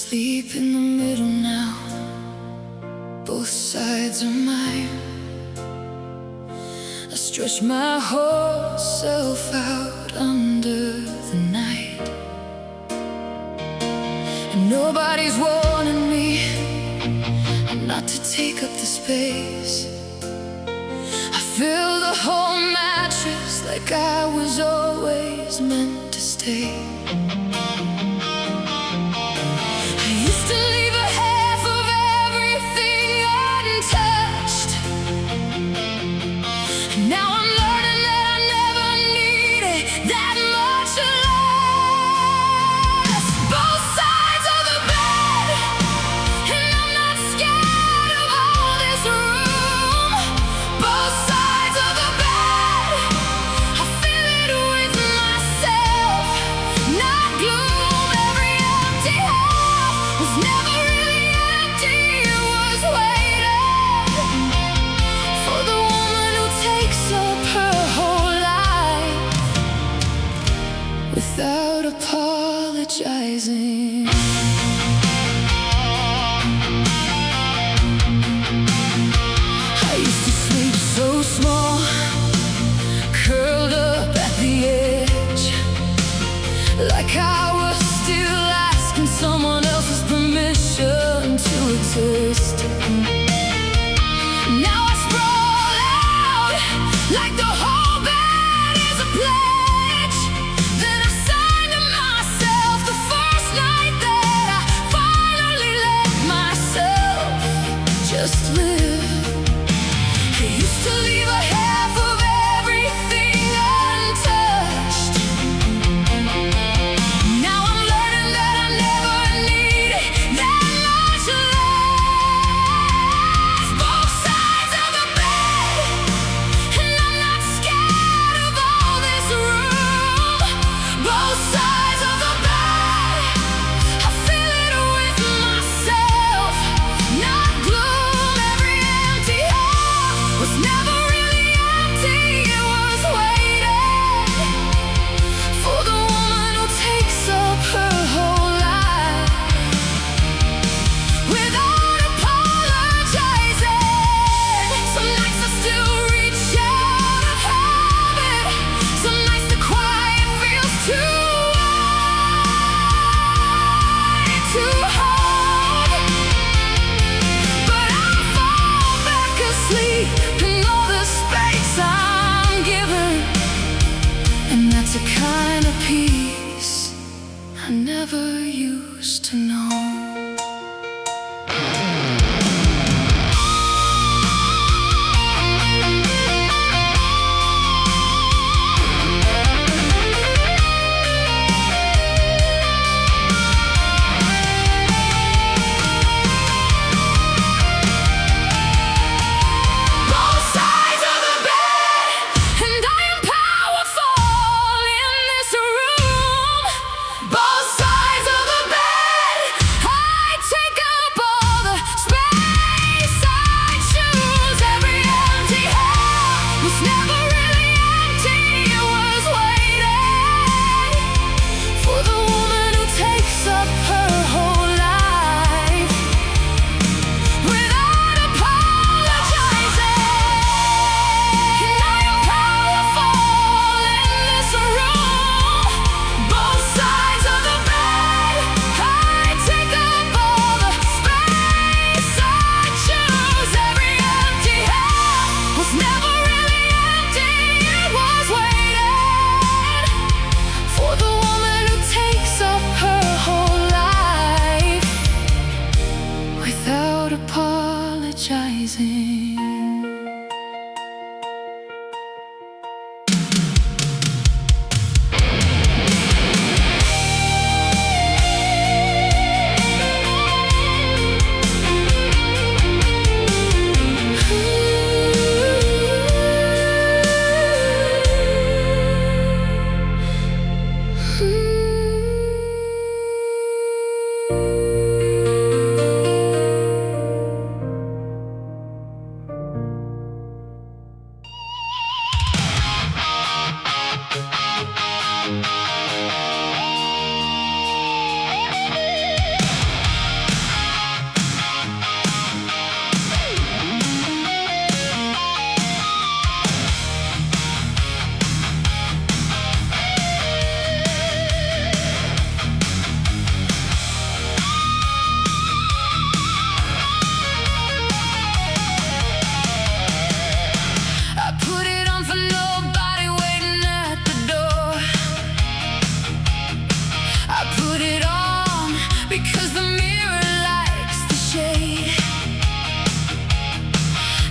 Sleep in the middle now, both sides are mine. I stretch my whole self out under the night, and nobody's warning me not to take up the space. I fill the whole mattress like I was always meant to stay. Without apologizing, I used to sleep so small, curled up at the edge, like I was still asking someone else's permission to exist. Now I sprawl out like the whole bed is a play. Just live. I used to leave a half of everything untouched. Now I'm learning that I never needed that much love. Both sides of the bed, and I'm not scared of all this room. Both sides of the bed, I fill it with myself, not glue. Never really empty, it was waiting for the woman who takes up her whole life without apologizing. Some nights I still reach out of habit, some nights the quiet feels too wide, too hard, but I fall back asleep in all the space I'm given, and that's a kind of peace I never used to know. Both sides of the bed, I because the mirror likes the shade.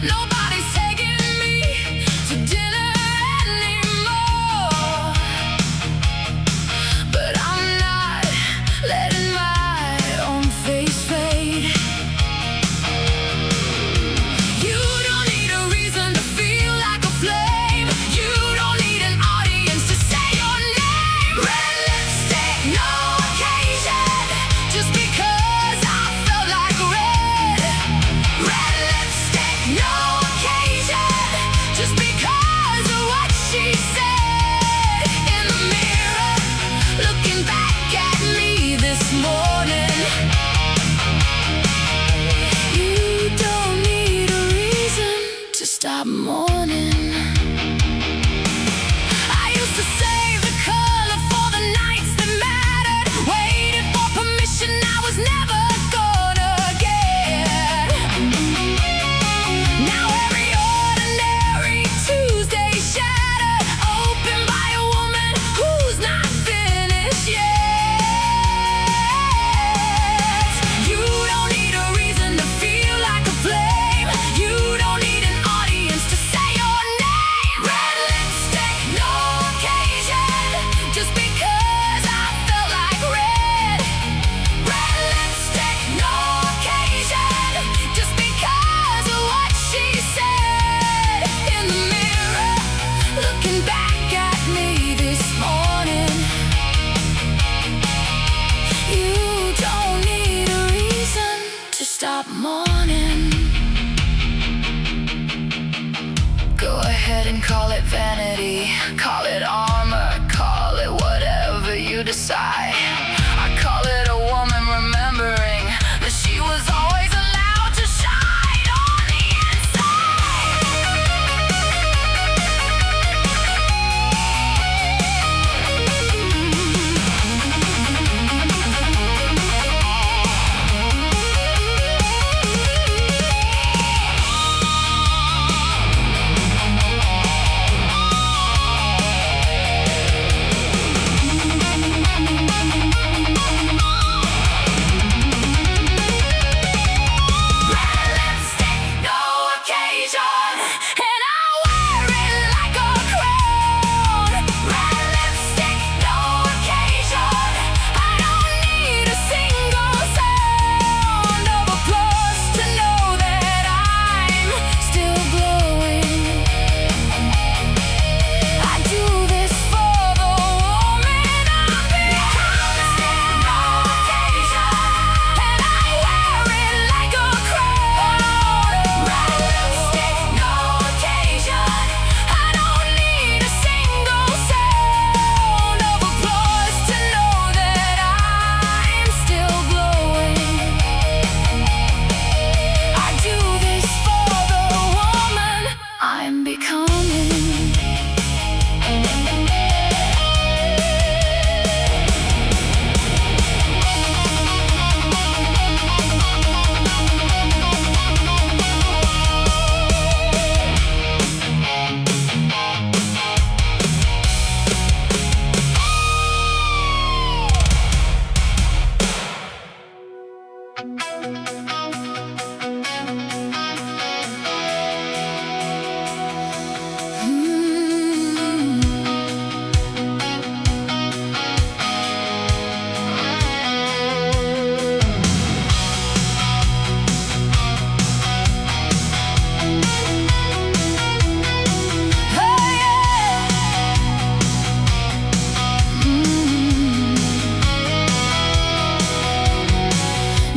Nobody's taking me to dinner anymore, but I'm not letting my own face fade. You don't need a reason to feel like a flame. You don't need an audience to say your name. Red lipstick, no occasion, just because I felt like red. Red lipstick, no occasion, just because of what she said in the mirror, looking back at me this morning. You don't need a reason to stop mourning. I used to save the color for the nights that mattered, waited for permission I was never gonna get. Now every ordinary Tuesday shattered, open by a woman who's not finished yet. You don't need a reason to feel like a flame. You don't need an audience to say your name. Red lipstick, no occasion, just because I felt like red. Red lipstick, no occasion, just because of what she said in the mirror, looking back at me this morning. You don't need a reason to stop mourning. Go ahead and call it vanity, call it armor, call it whatever you decide. I call it a woman remembering that she was always allowed to shine on the red lipstick, no occasion, and I wear it like a crown. Red lipstick, no occasion, I don't need a single sound of applause to know that I'm still glowing. I do this for the woman I'm becoming. No occasion, and I wear it like a crown. Red lipstick, no occasion, I don't need a single sound of applause to know that I'm still glowing. I do this for the woman I'm becoming. Oh yeah.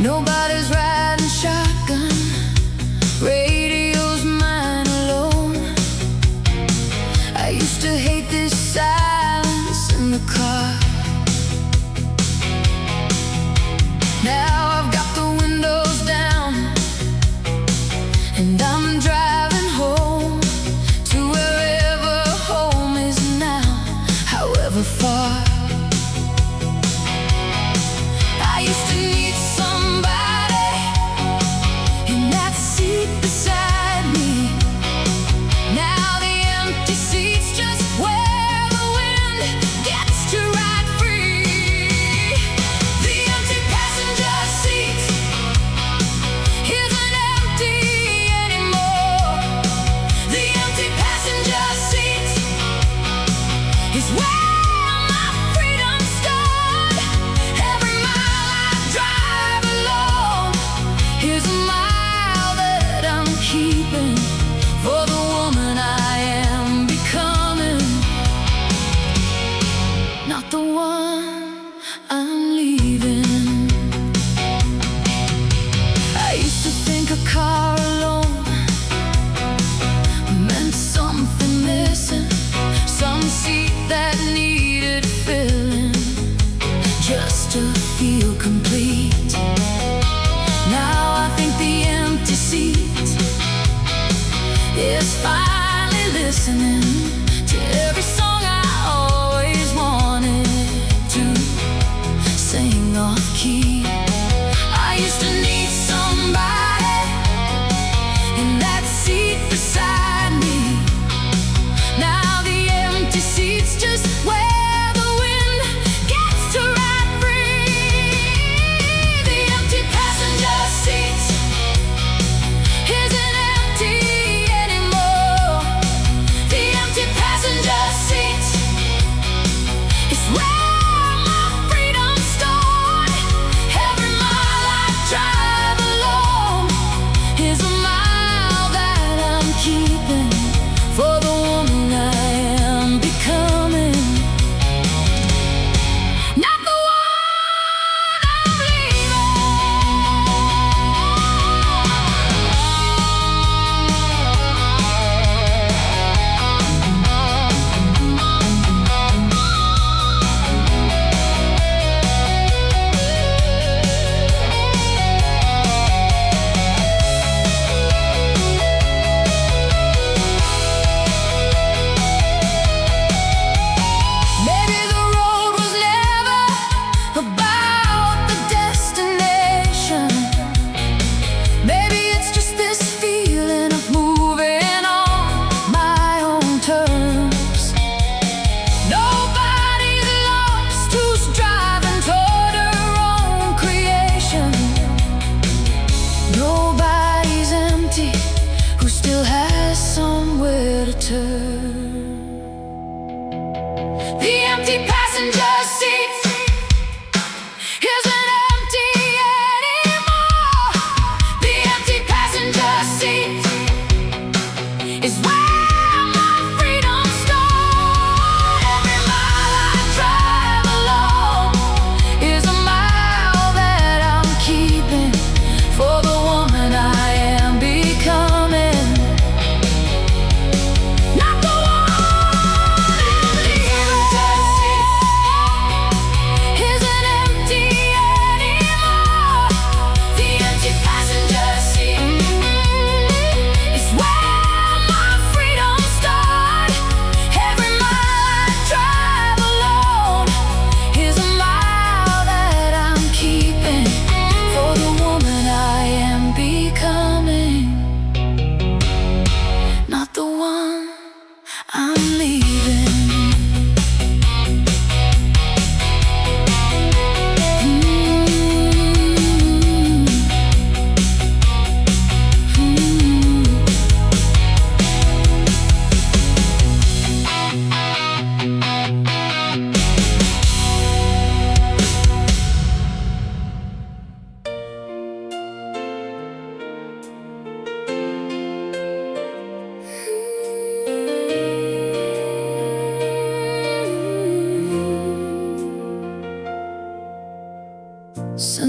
Nobody's riding shotgun, radio's mine alone. I used to hate this silence in the car. Now I've got the windows down, and I'm driving home to wherever home is now, however far. I used to need somebody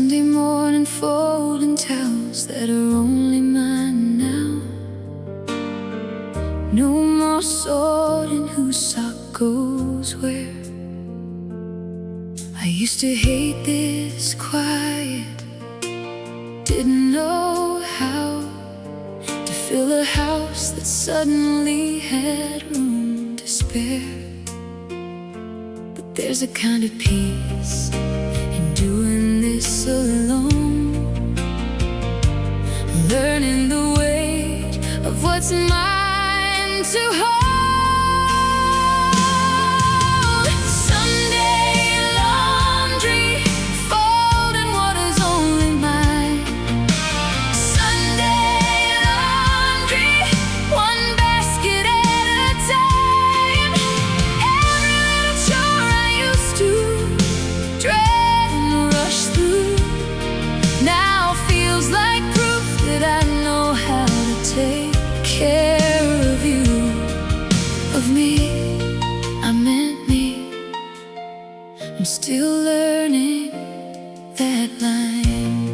Sunday morning folding towels that are only mine now. No more sorting whose sock goes where. I used to hate this quiet, didn't know how to fill a house that suddenly had room to spare. But there's a kind of peace in doing this alone, learning the weight of what's mine to hold. I'm still learning that line.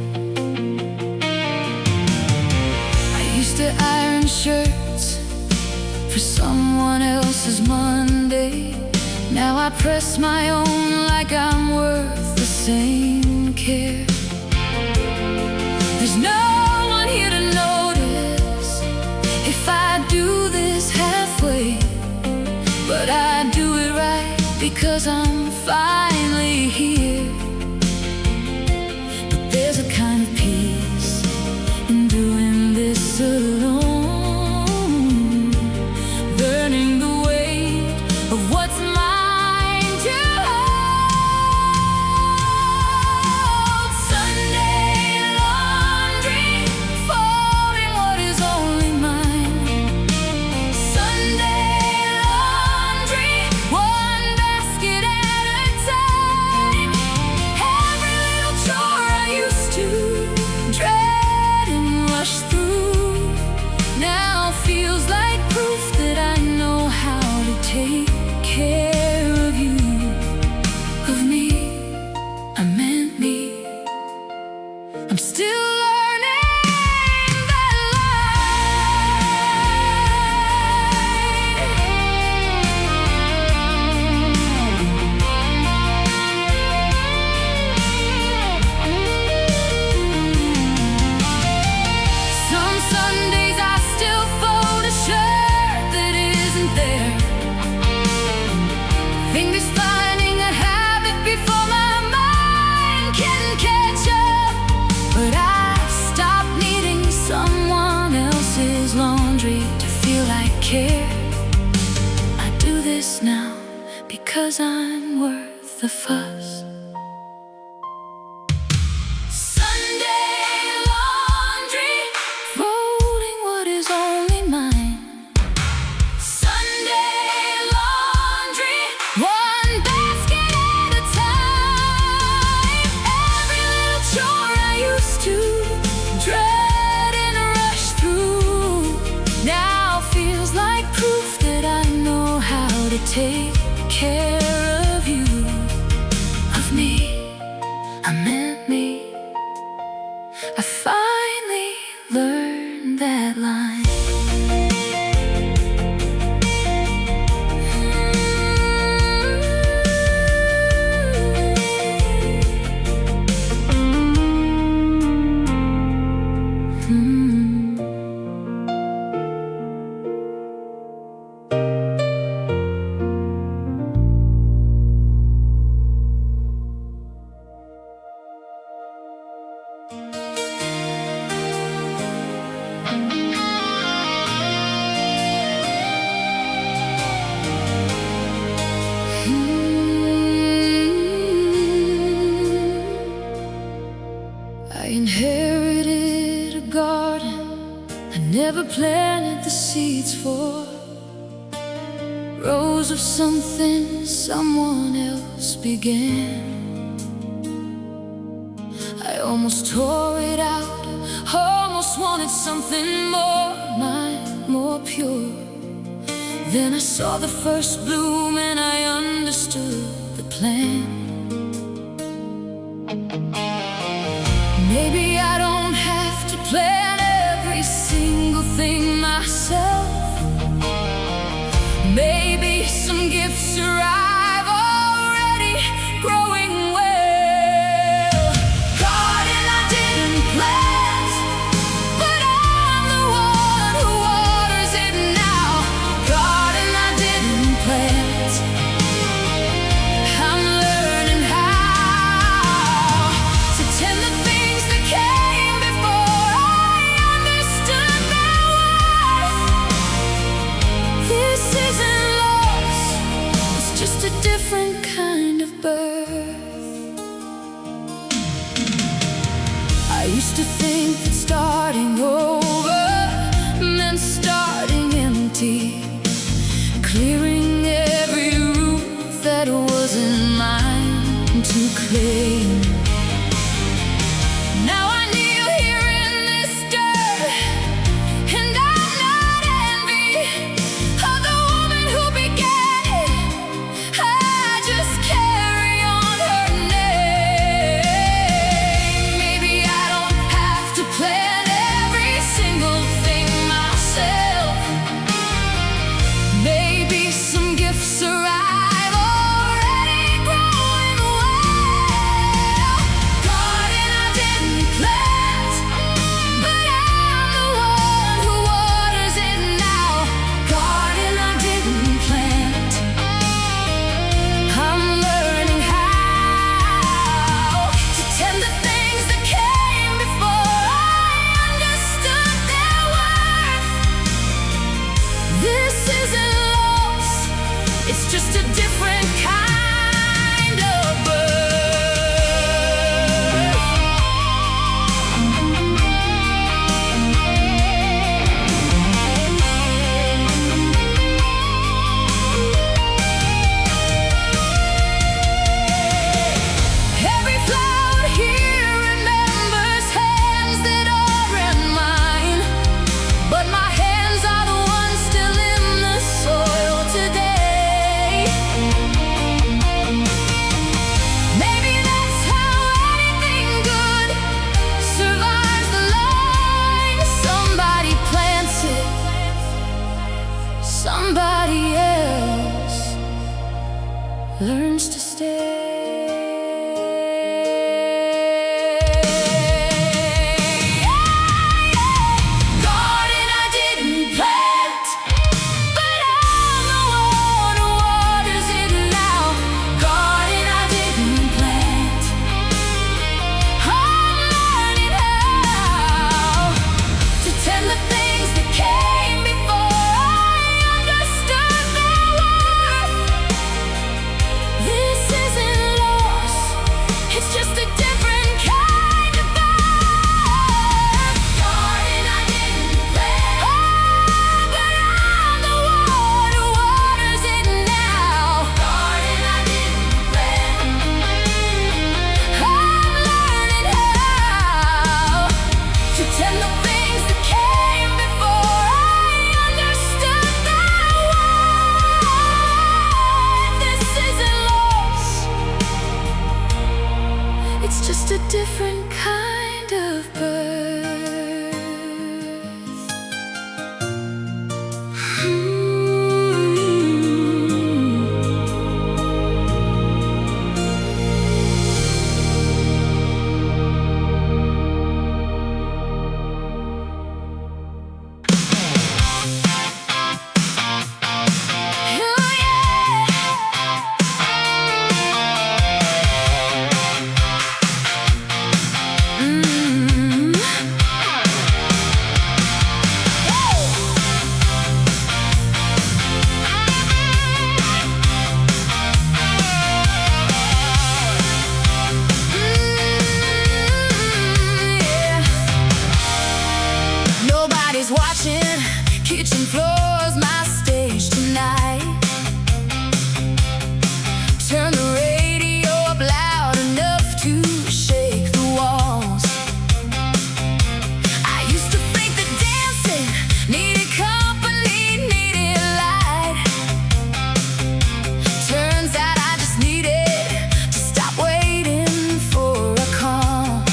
I used to iron shirts for someone else's Monday. Now I press my own like I'm worth the same care. There's no one here to notice if I do this halfway, but I do it right because I'm finally here. But there's a kind of peace in doing this alone, learning the weight of what's mine to hold. Sunday laundry, folding what is only mine. Sunday laundry, one basket at a time. Every little chore I used to dread and rush through now feels like proof that I know how to take care of you, of me. I meant me. I'm still learning that Some Sundays I still fold a shirt that isn't there, fingers finding a habit before my mind can catch up. But I've stopped needing someone else's laundry to feel I care. I do this now because I'm worth the fuss. Sunday laundry, folding what is only mine. Sunday laundry, one basket at a time. Every little chore I used to dread and rush through now feels like proof that I know how to take care of you, of me. I meant me. I finally learned that line. I inherited a garden I never planted the seeds for, rows of something someone else began. I almost tore it out, almost wanted something more mine, more pure. Then I saw the first bloom and I understood the plan. Maybe I don't have to plan every single thing myself. Maybe some gifts arrive already growing well. Garden I didn't plant, but I'm the one who waters it now. Garden I didn't plant, I'm learning how to tend the things that came before I understood their worth. This isn't loss, it's just a different kind of birth. I used to think that starting over meant starting empty, clearing every root that wasn't mine to claim. Now I kneel here in this dirt, and I'm not envy of the woman who began it. I just carry on her name. Maybe I don't have to plan every single thing myself. Maybe some gifts arrive already growing well. Garden I didn't plant, but I'm the one who waters it now. Garden I didn't plant, I'm learning how to tend the things that came before I understood their worth. This isn't loss, it's just a different kind of Every flower here remembers hands that aren't mine, but my hands are the ones still in the soil today. Maybe that's how anything good survives the line. Somebody plants it, somebody else learns to stay. Garden I didn't plant, but I'm the one who waters it now. Garden I didn't plant, I'm learning how to tend the things that came before I understood their worth. This isn't loss, it's just a different kind of birth. Garden I didn't plant, but I'm the one who waters it now. Garden I didn't plant, I'm learning how to tend the things that came before I understood their worth. This isn't loss, it's just a different kind of birth. Nobody's watching, kitchen floor's my stage tonight. Turn the radio up loud enough to shake the walls. I used to think that dancing needed company, needed light. Turns out I just needed to stop waiting for a call.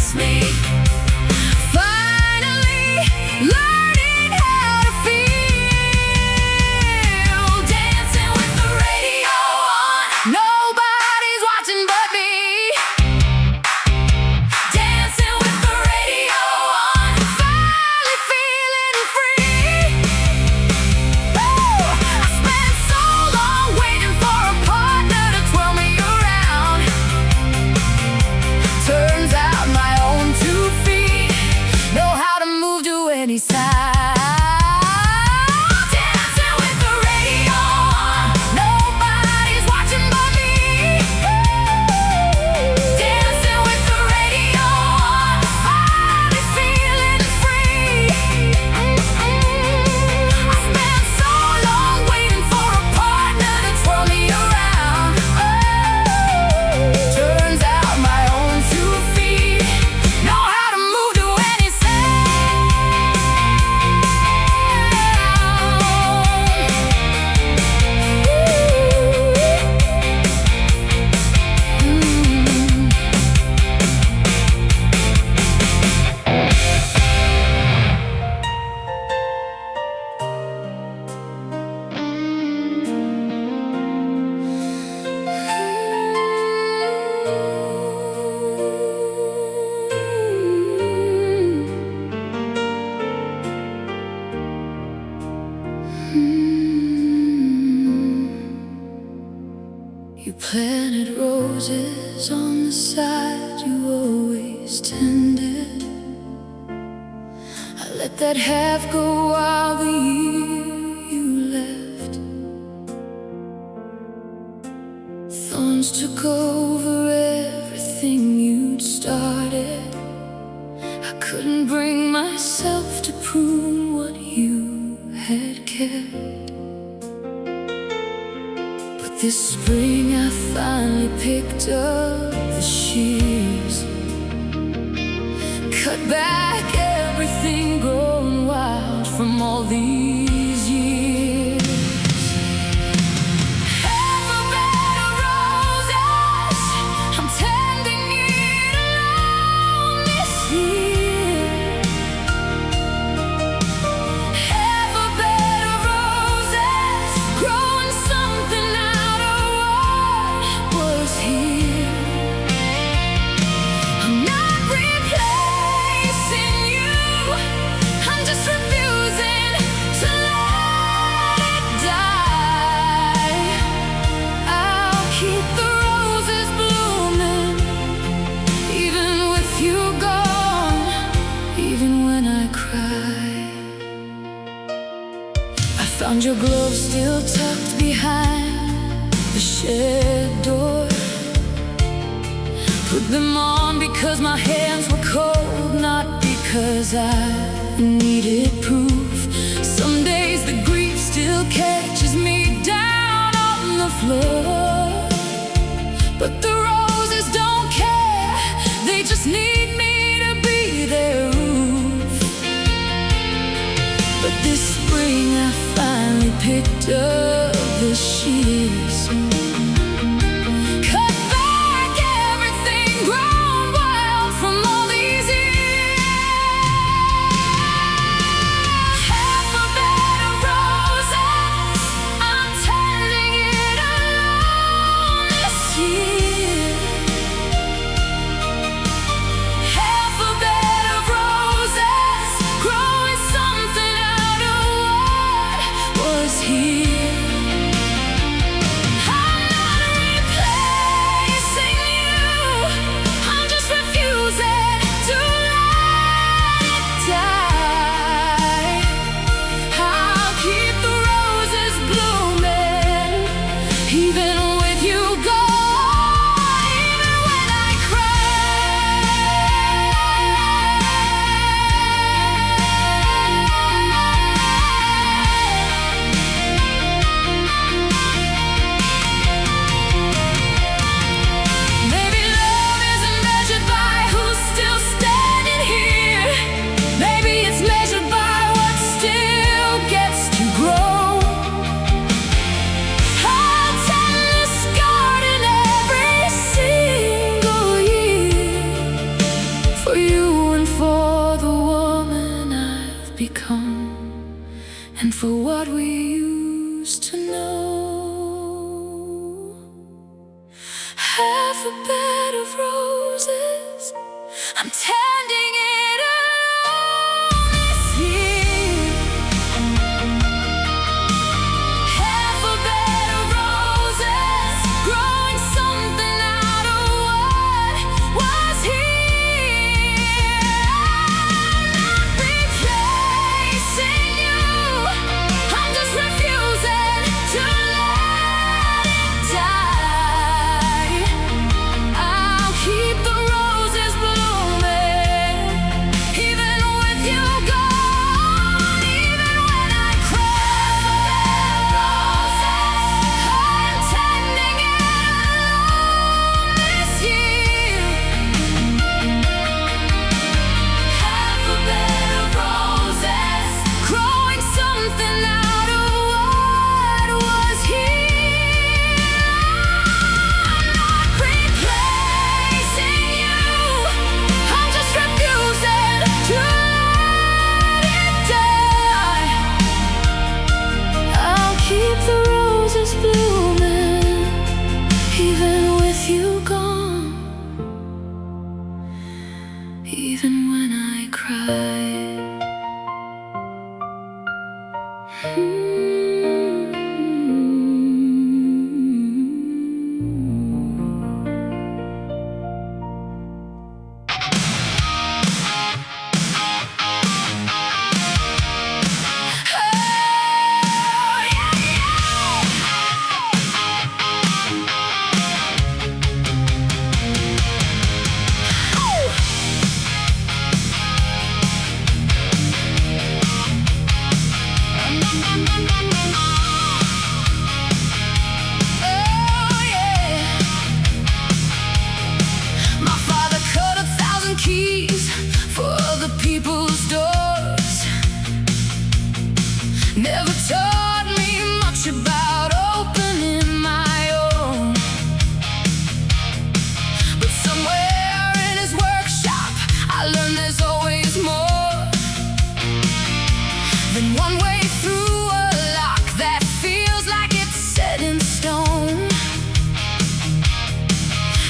past me. Finally learning how to feel, dancing with the radio on. Nobody's watching but me. Dancing with the radio on. Finally feeling free. Woo! I spent so long waiting for a partner to twirl me around. Turns out my own 2 feet know how to move to any side. Dancing with the radio on. Nobody's watching but me. Dancing with the radio on. Finally feeling free. I spent so long waiting for a partner to twirl me around. Turns out my own 2 feet know how to move to any sound. You planted roses on the side you always tended. I let that half go while the year you left. Thorns took over everything you'd started. I couldn't bring myself to prune what you had kept. This spring I finally picked up the shears, cut back everything grown wild from all these years. Half a bed of roses, I'm tending it alone this year. Half a bed of roses, growing something out of what was here. I'm not replacing you, I'm just refusing to let it die. I'll keep the roses blooming, even with you gone, even when I cry. I found your glove still tucked behind the shed door. Put them on because my hands were cold, not because I needed proof. Some days the grief still catches me down on the floor, but the roses don't care, they just need me to be their roof. But this spring I finally picked up the shears, cut back everything grown wild from all these years. Half a bed of roses, I'm tending it alone this year. Half a bed of roses, growing something out of what was here. you and for the woman I've become, and for what we used to know. Half a bed of roses, I'm tending it alone this year. Half a bed of roses, growing something out of what was here. I'm not replacing you, I'm just refusing to let it die. I'll keep the roses blooming, even with you gone, even when I cry. I'm tending it alone this year. Half a bed of roses, growing something out of what was here. I'm not replacing you, I'm just refusing to let it die. I'll keep the roses blooming, even with you gone, even when I cry. My father cut 1,000 keys for other people's doors. Never taught me much about opening my own. But somewhere in his workshop, I learned there's always more than one way through a lock that feels like it's set in stone.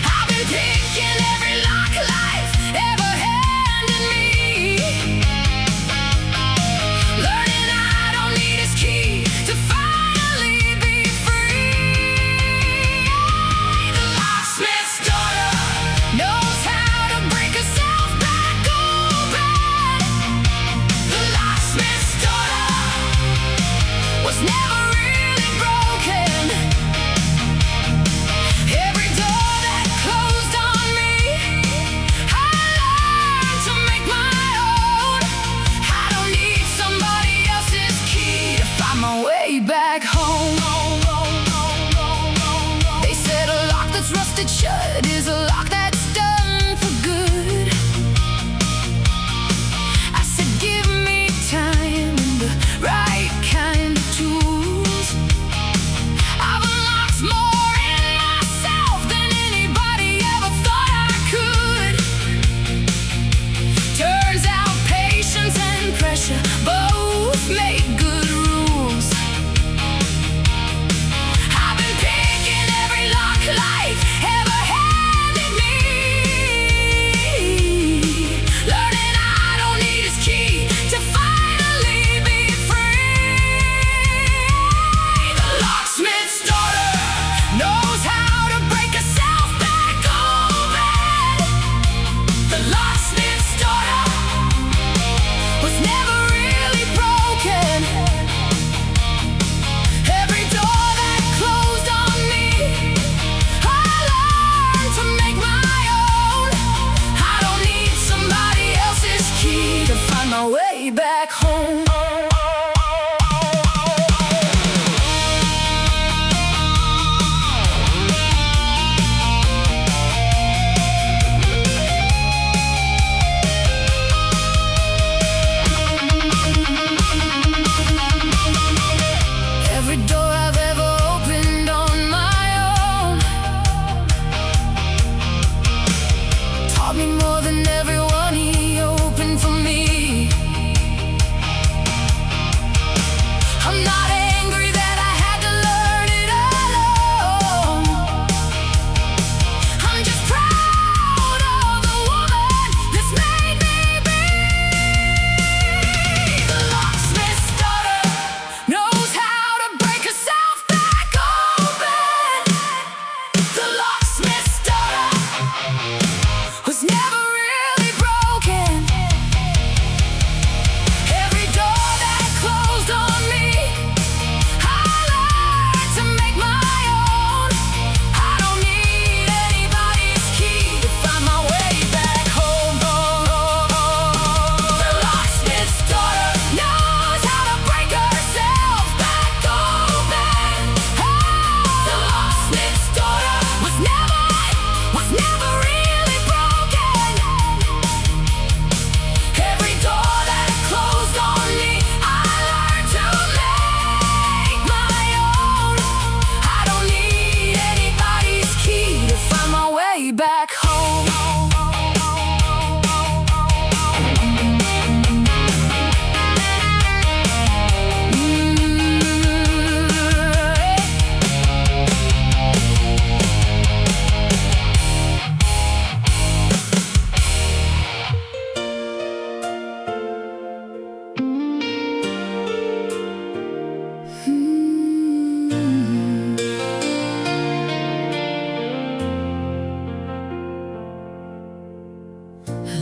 I've been picking every lock life ever handed me, learning I don't need his key to finally be free. The locksmith's daughter knows how to break herself back open. The locksmith's daughter was never really broken. Every door that closed on me, I learned to make my own. I don't need somebody else's key to find my way back home. They said a lock that's rusted shut is a lock that's done for good. I said, give me time and the right kind of tools. I've unlocked more in myself than anybody ever thought I could. Turns out patience and pressure both make good rules. I've been picking every lock life ever handed me, learning I don't need his key to finally be free. The locksmith's daughter knows how to break herself back open. The locksmith's daughter was never really broken. Every door that closed on me, I learned to make my own. I don't need somebody else's key to find my way back home. Every door I've ever opened on my own taught me more than everyone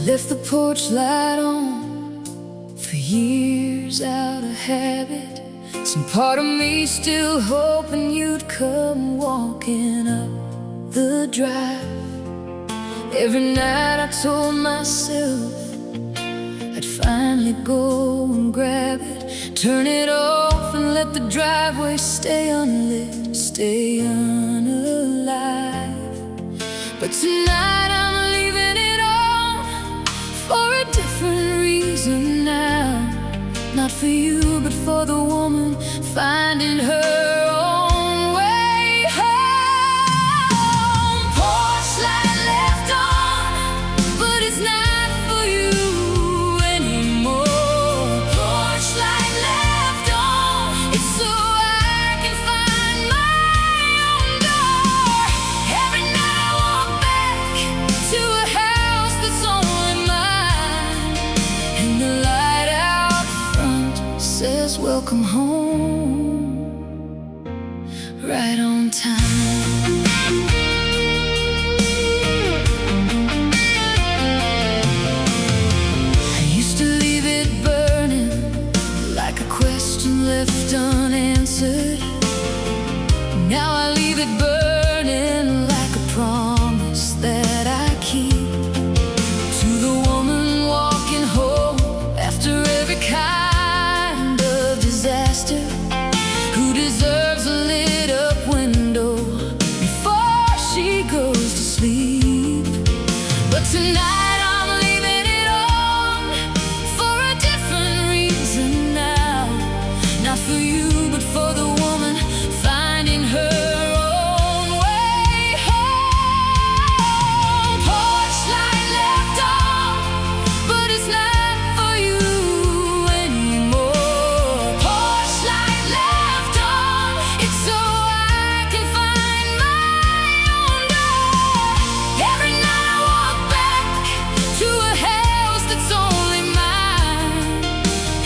left the porch light on for years out of habit. Some part of me still hoping you'd come walking up the drive. Every night I told myself I'd finally go and grab it, turn it off and let the driveway stay unlit, stay unalive. But tonight I'm leaving it on for a different reason now. Not for you, but for the woman finding her own way home. Porch light left on, but it's not for you anymore. Porch light left on, it's so I can find my own door. Every night I walk back to a house that's only mine, and the light out front says welcome home, right on time. I used to leave it burning like a question left unanswered. Now I leave it burning like a promise that I keep to the woman walking home after every kind of disaster, who deserves a lit up window before she goes to sleep. But tonight I'm leaving it on for a different reason now. Not for you, but for the woman finding her own way home. Porch light left on, but it's not for you anymore. Porch light left on, it's so I can find my own door. Every night I walk back to a house that's only mine,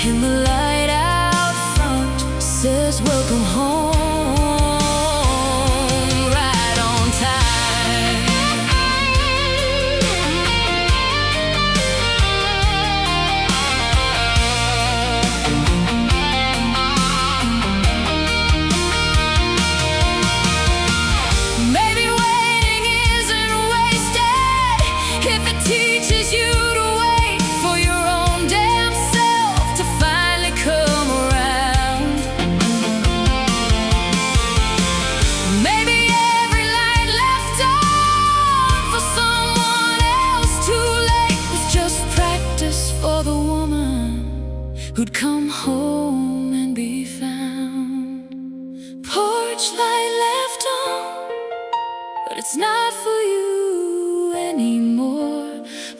and the light out front says welcome home, right on time. Maybe waiting isn't wasted if it teaches you to wait for your own damn self to finally come around. Maybe every light left on for someone else too late was just practice for the woman who'd come home and be found. Porch light left on, but it's not for you anymore.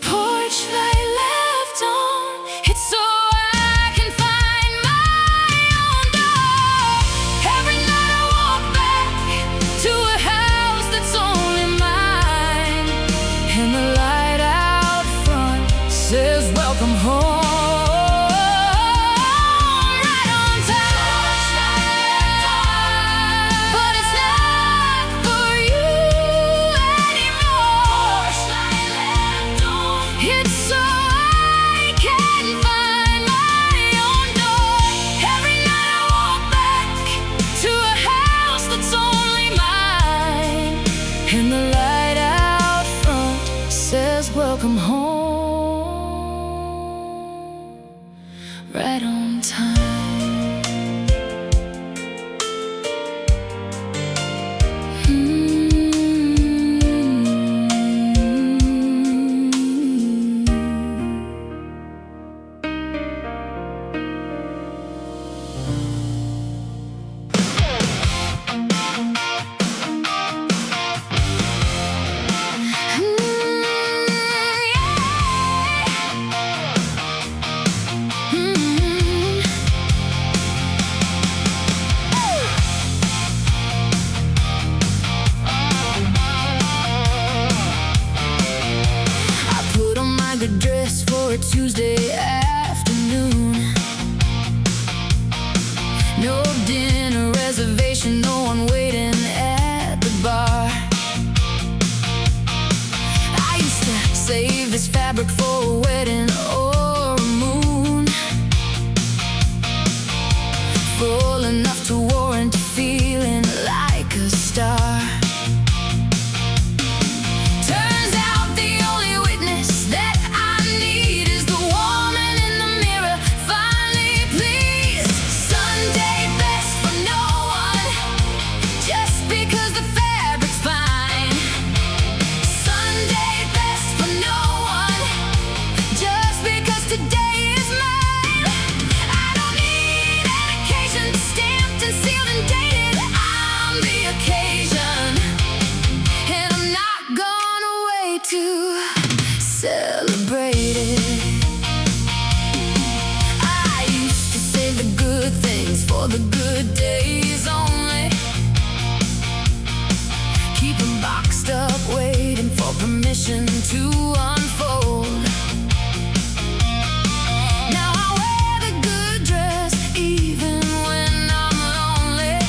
Porch light left on, it's so I can find my own door. Every night I walk back to a house that's only mine, and the light out front says welcome home, right on time. But it's not for you anymore. It's so I can find my own door. Every night I walk back to a house that's only mine, and the light out front says welcome home, right on time. for a Tuesday afternoon. No dinner reservation, no one waiting at the bar. I used to save the prettiest fabric for a wedding or a moon, full enough to warrant feeling like a star. Turns out the only witness that I need is the woman in the mirror, finally pleased. Sunday best for no one, just because the fabric's fine. Sunday best for no one, just because today is mine. I don't need an occasion stamped and sealed and dated. I'm the occasion, and I'm not gonna wait to celebrate it. I used to save the good things for the good days only, keep them boxed up, waiting for permission to unfold. Now I wear the good dress even when I'm lonely,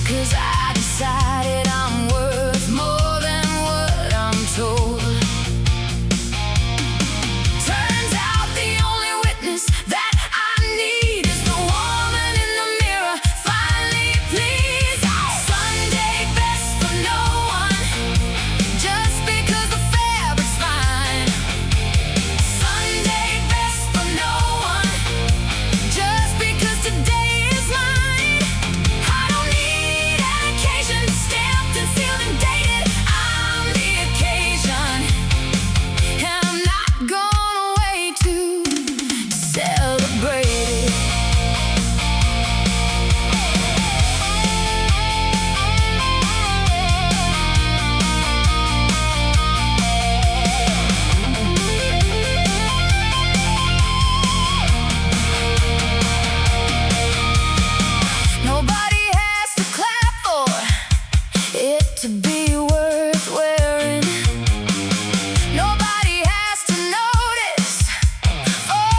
'cause I decided I'm worth more than what I'm told. Turns out the only witness that I need is the woman in the mirror, finally pleased. Sunday best for no one, just because the fabric's fine. Sunday best for no one, just because today is mine. I don't need an occasion stamped and sealed and dated. I'm the occasion, and I'm not gonna wait to celebrate it. Nobody has to clap for it to be worth wearing. Nobody has to notice for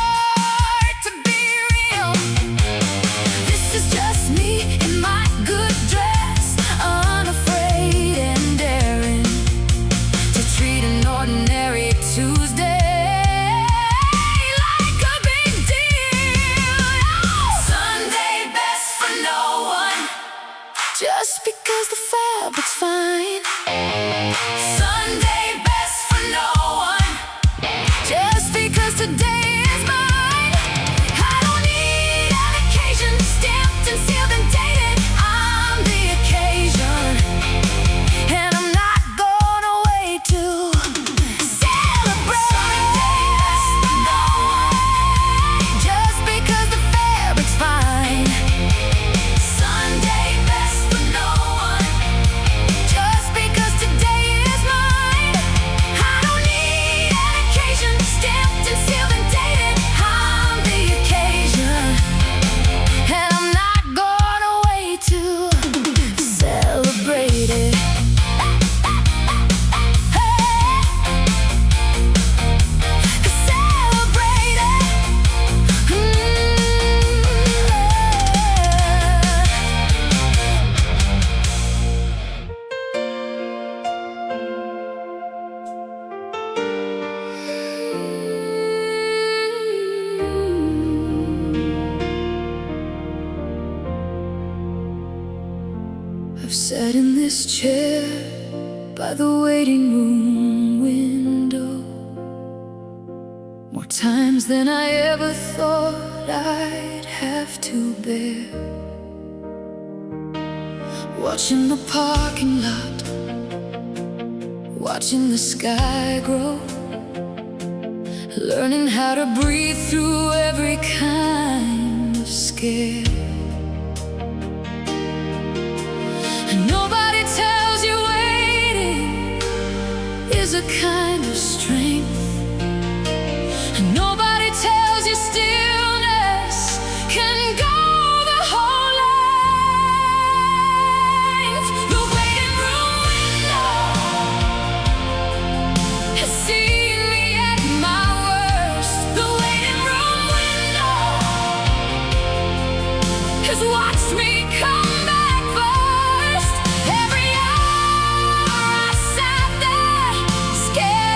it to be real. This is just me in my good dress, unafraid and daring to treat an ordinary Tuesday like a big deal. Sunday best for no one, just because the fabric's fine. Sunday best for no one, just because today is mine. I don't need an occasion stamped and sealed and dated. I'm the occasion, and I'm not gonna wait to celebrate. Sunday best for no one, just because the fabric's fine. Sunday best for no one, just because today is mine. I don't need an occasion stamped and sealed and dated. I'm the occasion, and I'm not gonna wait to celebrate it. Celebrate it. I've sat in this chair by the waiting room window more times than I ever thought I'd have to bear. Watching the parking lot, watching the sky grow, learning how to breathe through every kind of scare. And nobody tells you waiting is a kind of strength, and nobody tells you stillness can go the whole length. The waiting room window has seen me at my worst. The waiting room window has watched me come back first. Every hour I sat there, scared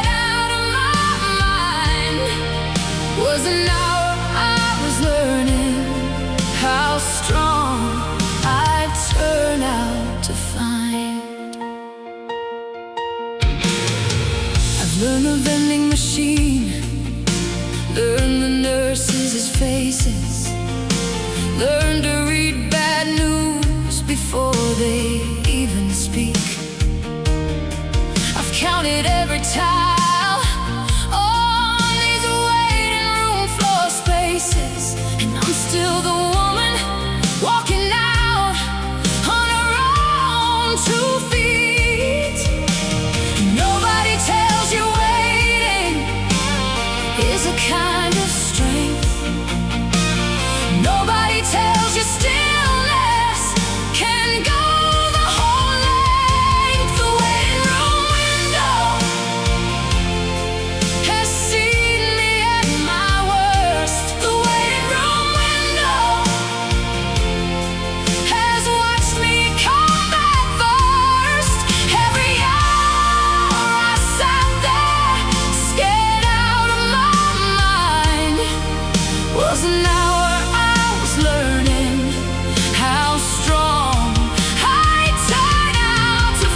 vending machine. Learn the nurses' faces. Learn to read bad news before they even speak. I've counted every tile on these waiting room floor spaces, and I'm still the woman walking out on her own 2 feet. Nobody tells you waiting is a kind of strength. Nobody tells you stillness can go the whole length. The waiting room window has seen me at my worst. The waiting room window has watched me come back first. Every hour I sat there, scared out of my mind, was an hour I was learning how strong I turn out to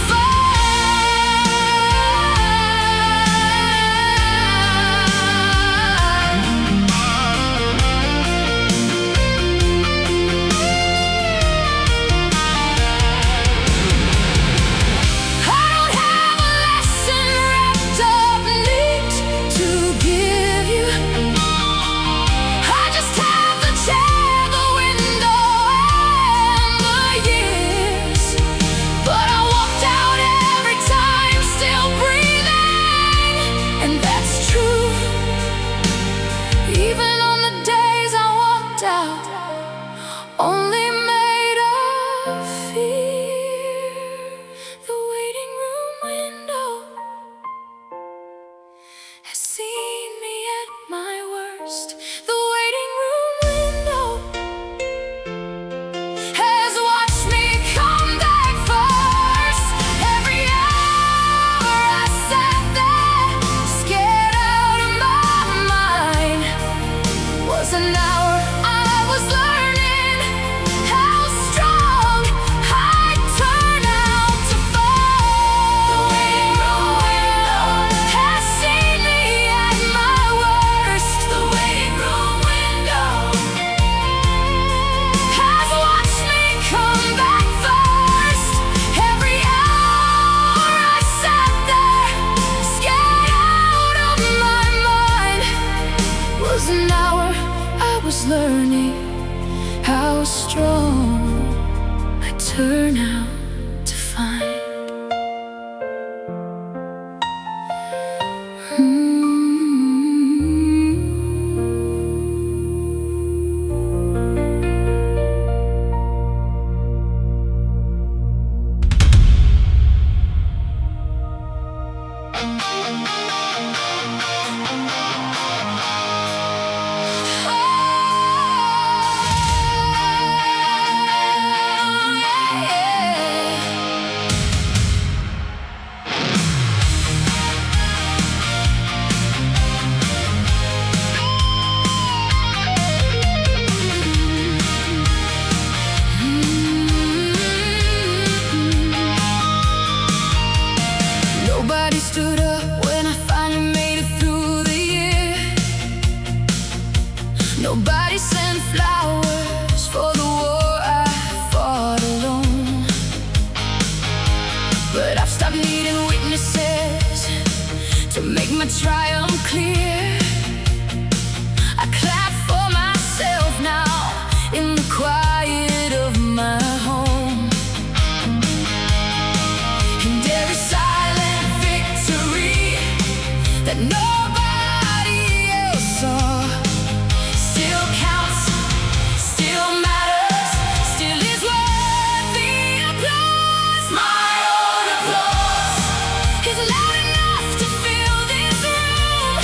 I don't have a lesson wrapped up neat to give you. I just have the chair, the window, and the years. But I walked out every time, still breathing, and that's true. Even on the days I walked out, only made of fear. The waiting room window has seen me at my worst. The waiting room window has watched me come back first. Every hour I sat there, scared out of my mind, was an hour I was learning how strong I'd turn out to fall. The waiting room window has seen me at my worst. The waiting room window has watched me come back first. Every hour I sat there, scared out of my mind, was an hour I was learning how strong I turn out to find. Nobody stood up when I finally made it through the year. Nobody sent flowers for the war I fought alone. But I've stopped needing witnesses to make my triumph clear. I clap for myself now in the quiet of my home. And every silent victory that nobody else saw still counts, still matters, still is worth the applause. My own applause is loud enough to fill this room.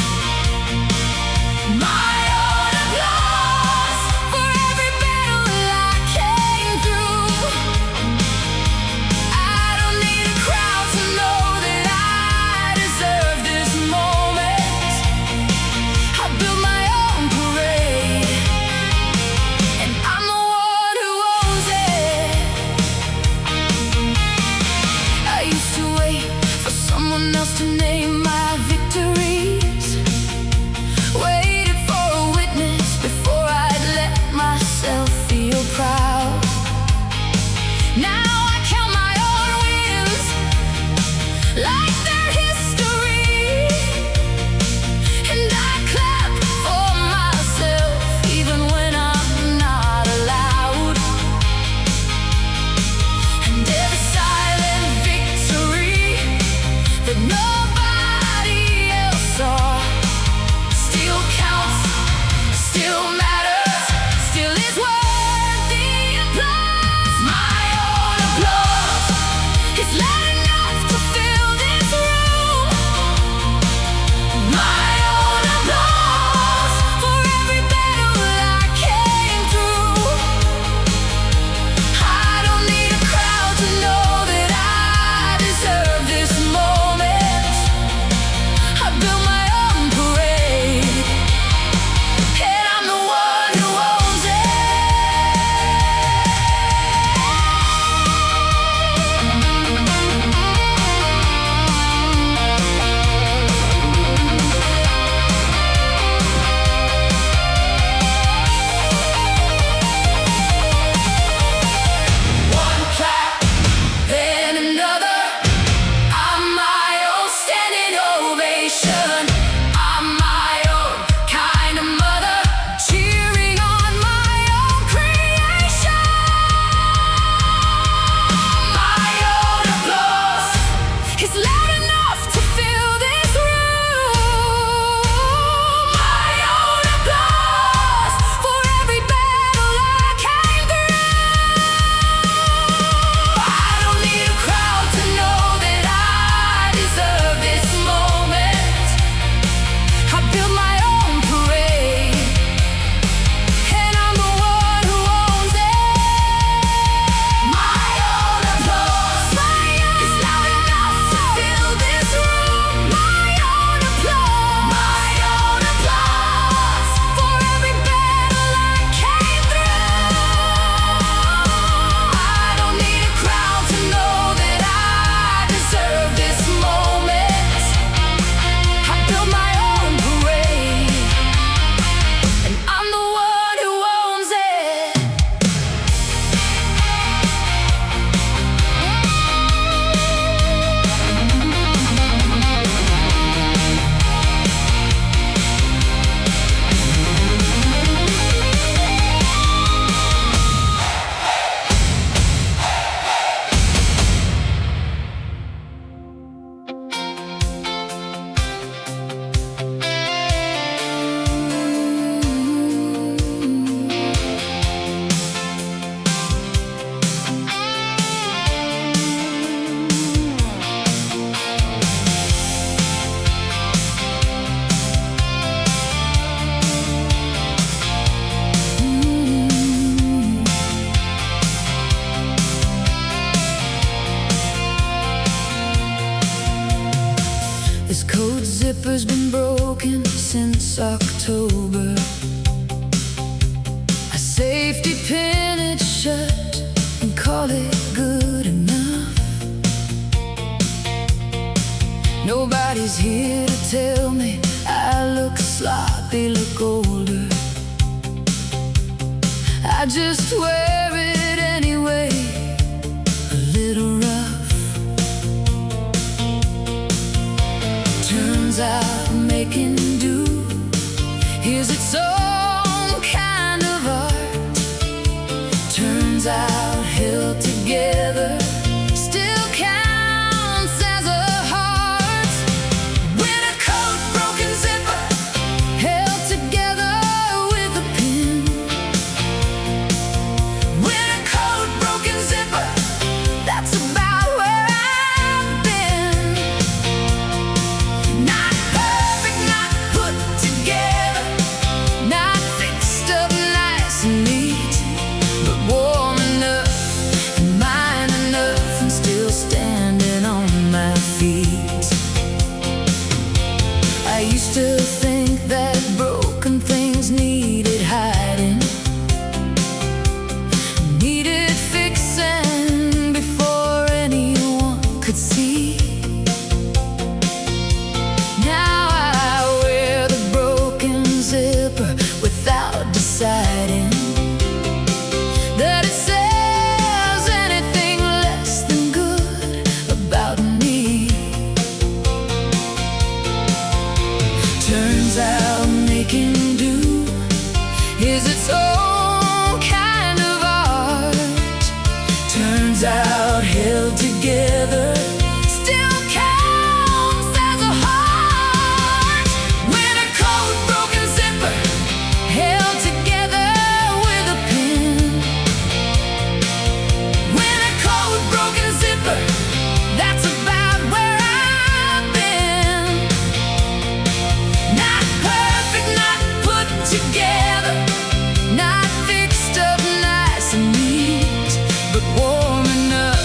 since October. A safety pin it shut and call it good enough. Nobody's here to tell me I look sloppy, look older. I just wear it anyway, a little rough. Turns out making do is its own kind of art. Turns out held together still counts as a heart. Winter coat, broken zipper, held together with a pin. Winter coat, broken zipper, that's about where I've been. Not perfect, not put together, not fixed up nice and neat, but warm enough and mine enough and still standing on my feet. I used to think that broken things needed hiding, needed fixing before anyone could see. Now I wear the broken zipper without deciding that it says anything less than good about me. Turns out making do is its own kind of art. Turns out held together still counts as a heart. Winter coat, broken zipper, held together with a pin. Winter coat, broken zipper, that's about where I've been. Not perfect, not put together, not fixed up nice and neat, but warm enough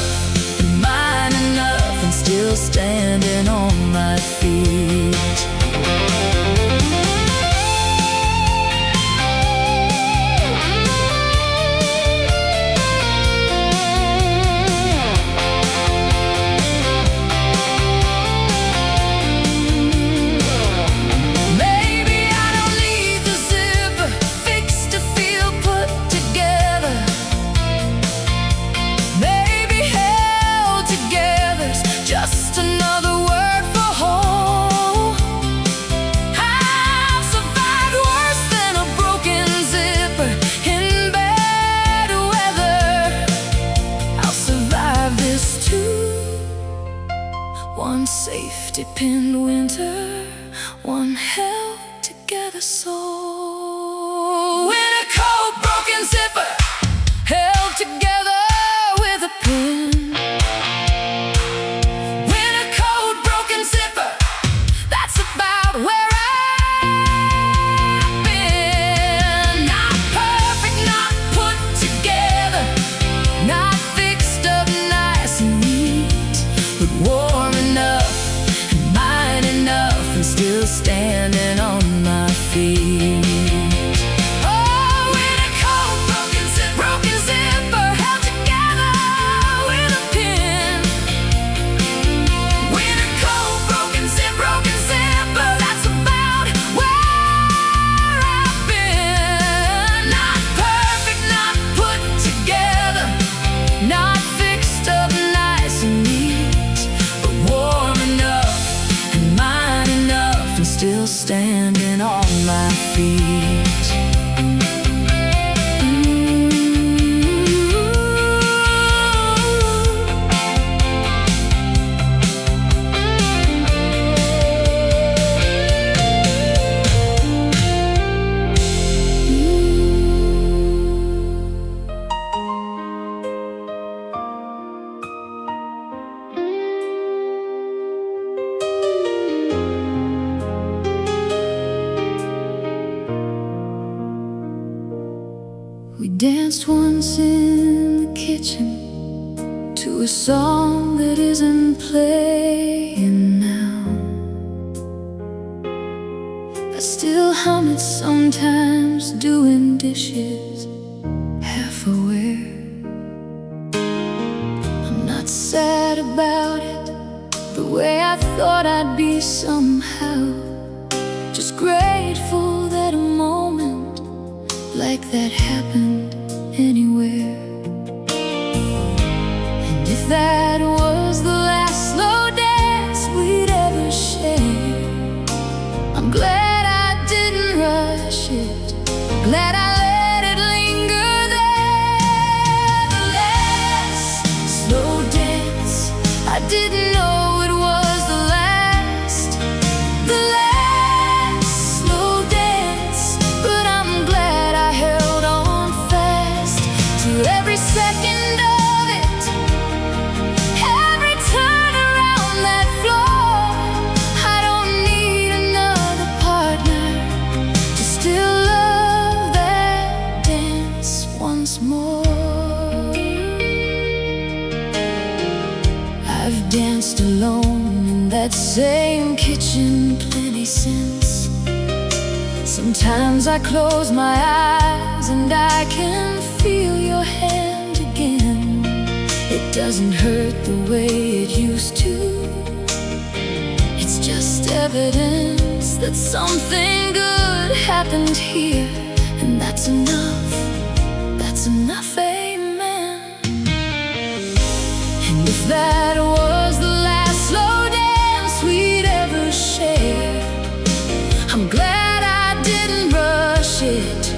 and mine enough and still standing on my feet. Maybe I don't need the zipper fixed to feel put together. Maybe held together's just another word for whole. I've survived worse than a broken zipper in bad weather. I'll survive this too. One safety pinned winter, one held together soul. Winter coat, broken zipper, held together with a pin. Winter coat, broken zipper, that's about where I've been. Not perfect, not put together, not fixed up nice and neat, but warm enough and mine enough and still standing on my feet. Oh, winter coat, broken zipper, held together with a pin. Winter coat, broken zipper, that's about where I've been. Not perfect, not put together, not fixed up nice and neat, but warm enough and mine enough and still standing on my feet. We danced once in the kitchen to a song that isn't playing now. still hum it sometimes, doing dishes half aware. I'm not sad about it the way I thought I'd be somehow, just grateful that a moment like that happened anywhere. And if that was the last slow dance we'd ever share, I'm glad I didn't rush it, glad I let it linger there. The last slow dance, I didn't know it was the last. The last slow dance, but I'm glad I held on fast to every second of it, every turn around that floor. I don't need another partner to still love that dance once more. I've danced alone in that same kitchen plenty since. Sometimes I close my eyes and I can feel your hand again. It doesn't hurt the way it used to. It's just evidence that something good happened here, and that's enough, amen. And if that was the last slow dance we'd ever share, I'm glad I didn't rush it,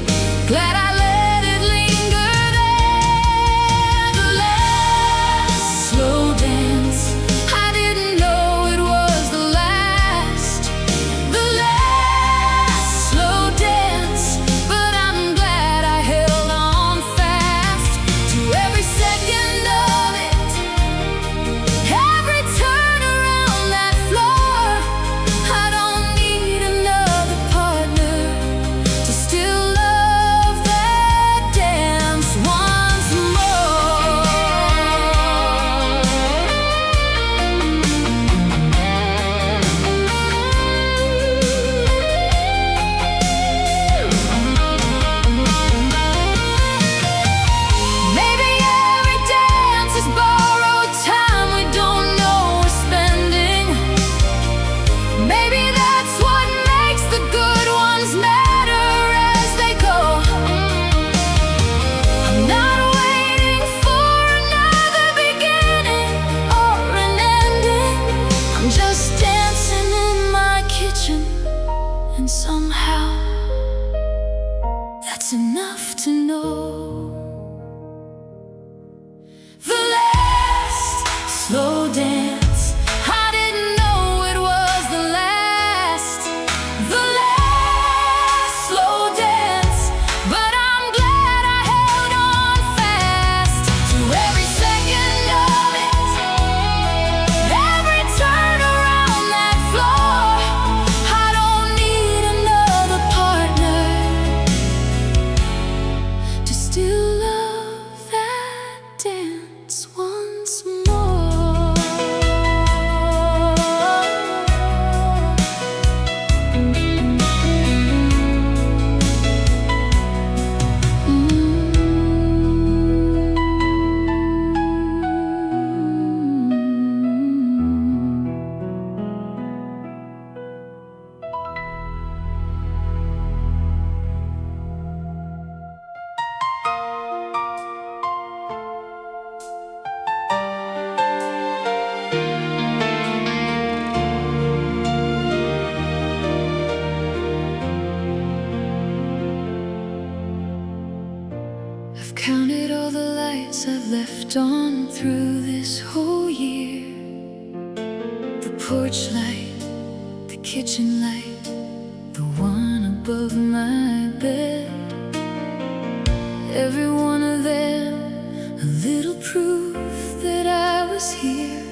glad I let it linger there. The last slow dance, I didn't know it was the last. The last slow dance, but I'm glad I held on fast to every second of it, every turn around that floor. I don't need another partner to still love that dance once more. Maybe every dance is borrowed time we don't know we're spending. Maybe that's what makes the good ones matter as they go. I'm not waiting for another beginning or an ending. I'm just dancing in my kitchen, and somehow that's enough to know. The last slow dance, I didn't know it was the last. The last slow dance, but I'm glad I held on fast to every second of it, every turn around that floor. I don't need another partner to still love that dance once more. I've counted all the lights I've left on through this whole year. The porch light, the kitchen light, the one above my bed. Every one of them a little proof that I was here,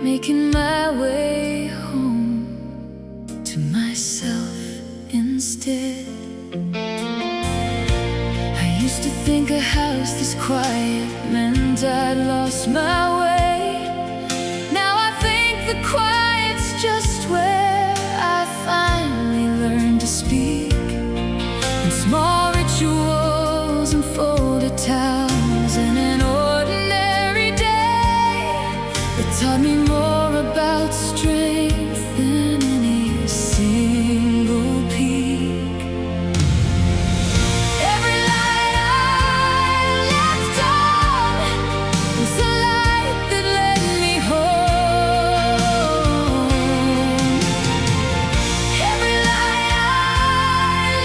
making my way home to myself instead. I used to think a house this quiet meant I'd lost my way. Now I think the quiet's just where I finally learned speak, and small rituals and folded towels, and an ordinary day that taught me more about strength than any single peak. Every light I left on was a light that led me home. Every light I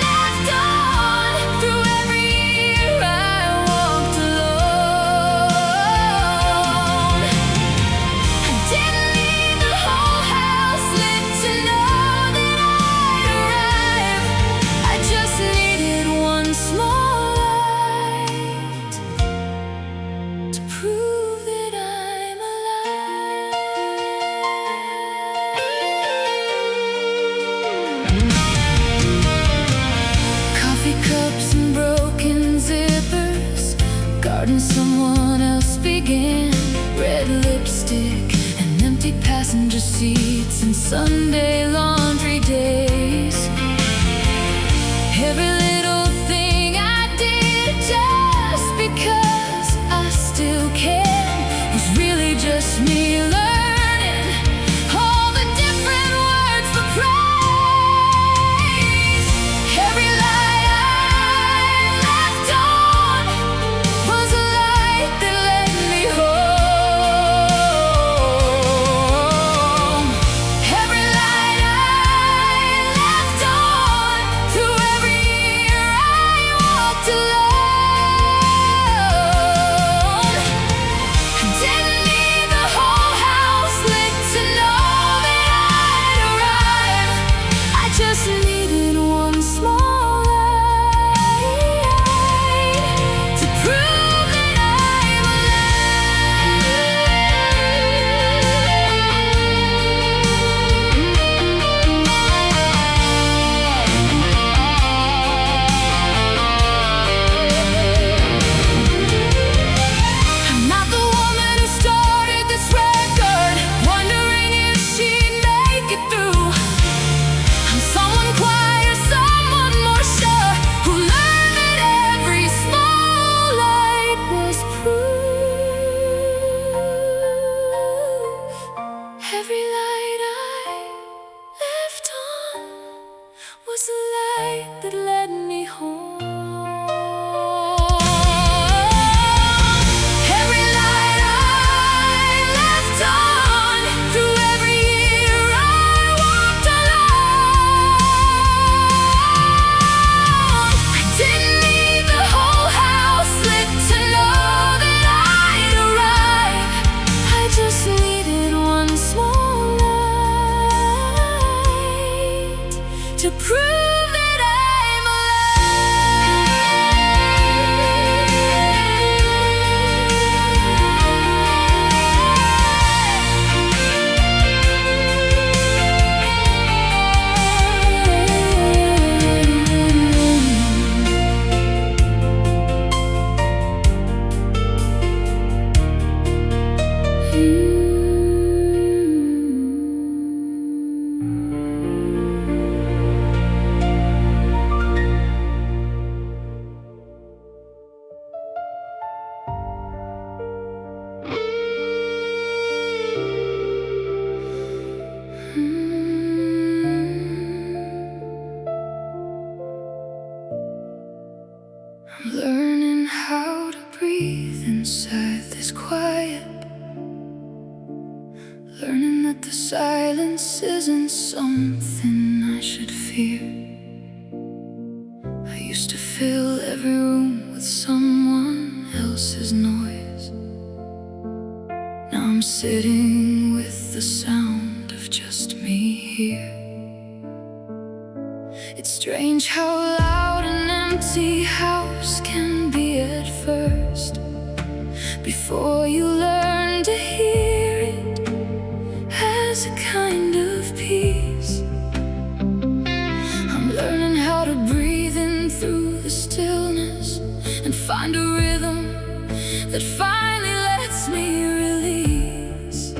left on, through every year I walked alone. I didn't need the whole house lit to know that I'd arrive. I just needed one small light to prove that I'm alive. Coffee cups and broken zippers, garden someone else began. Red lipstick and empty passenger seats and Sunday laundry days. Every little thing I did just because I still can was really just me learning all the different words for praise. Every light I left on was a light that led me home. Every light I left on, through every year I walked alone. I didn't need the whole house lit to know that I'd arrive. I just needed one small light to prove that I'm I'm not the woman who started this record, wondering if she'd make it through. I'm someone quiet, someone more sure, who learned that every small light was proof. Every light I left on was a light that led me home. Every light I left on, through every year I walked alone. I didn't need the whole house lit to know that I'd arrive. I just needed one small light to prove that I'm I'm learning how to breathe inside this quiet, learning that the silence isn't something I should fear. I used to fill every room with someone else's noise. Now I'm sitting with the sound of just me here. It's strange how loud an empty house can be at first, before you learn to hear it as a kind of peace. I'm learning how to breathe in through the stillness and find a rhythm that finally lets me release.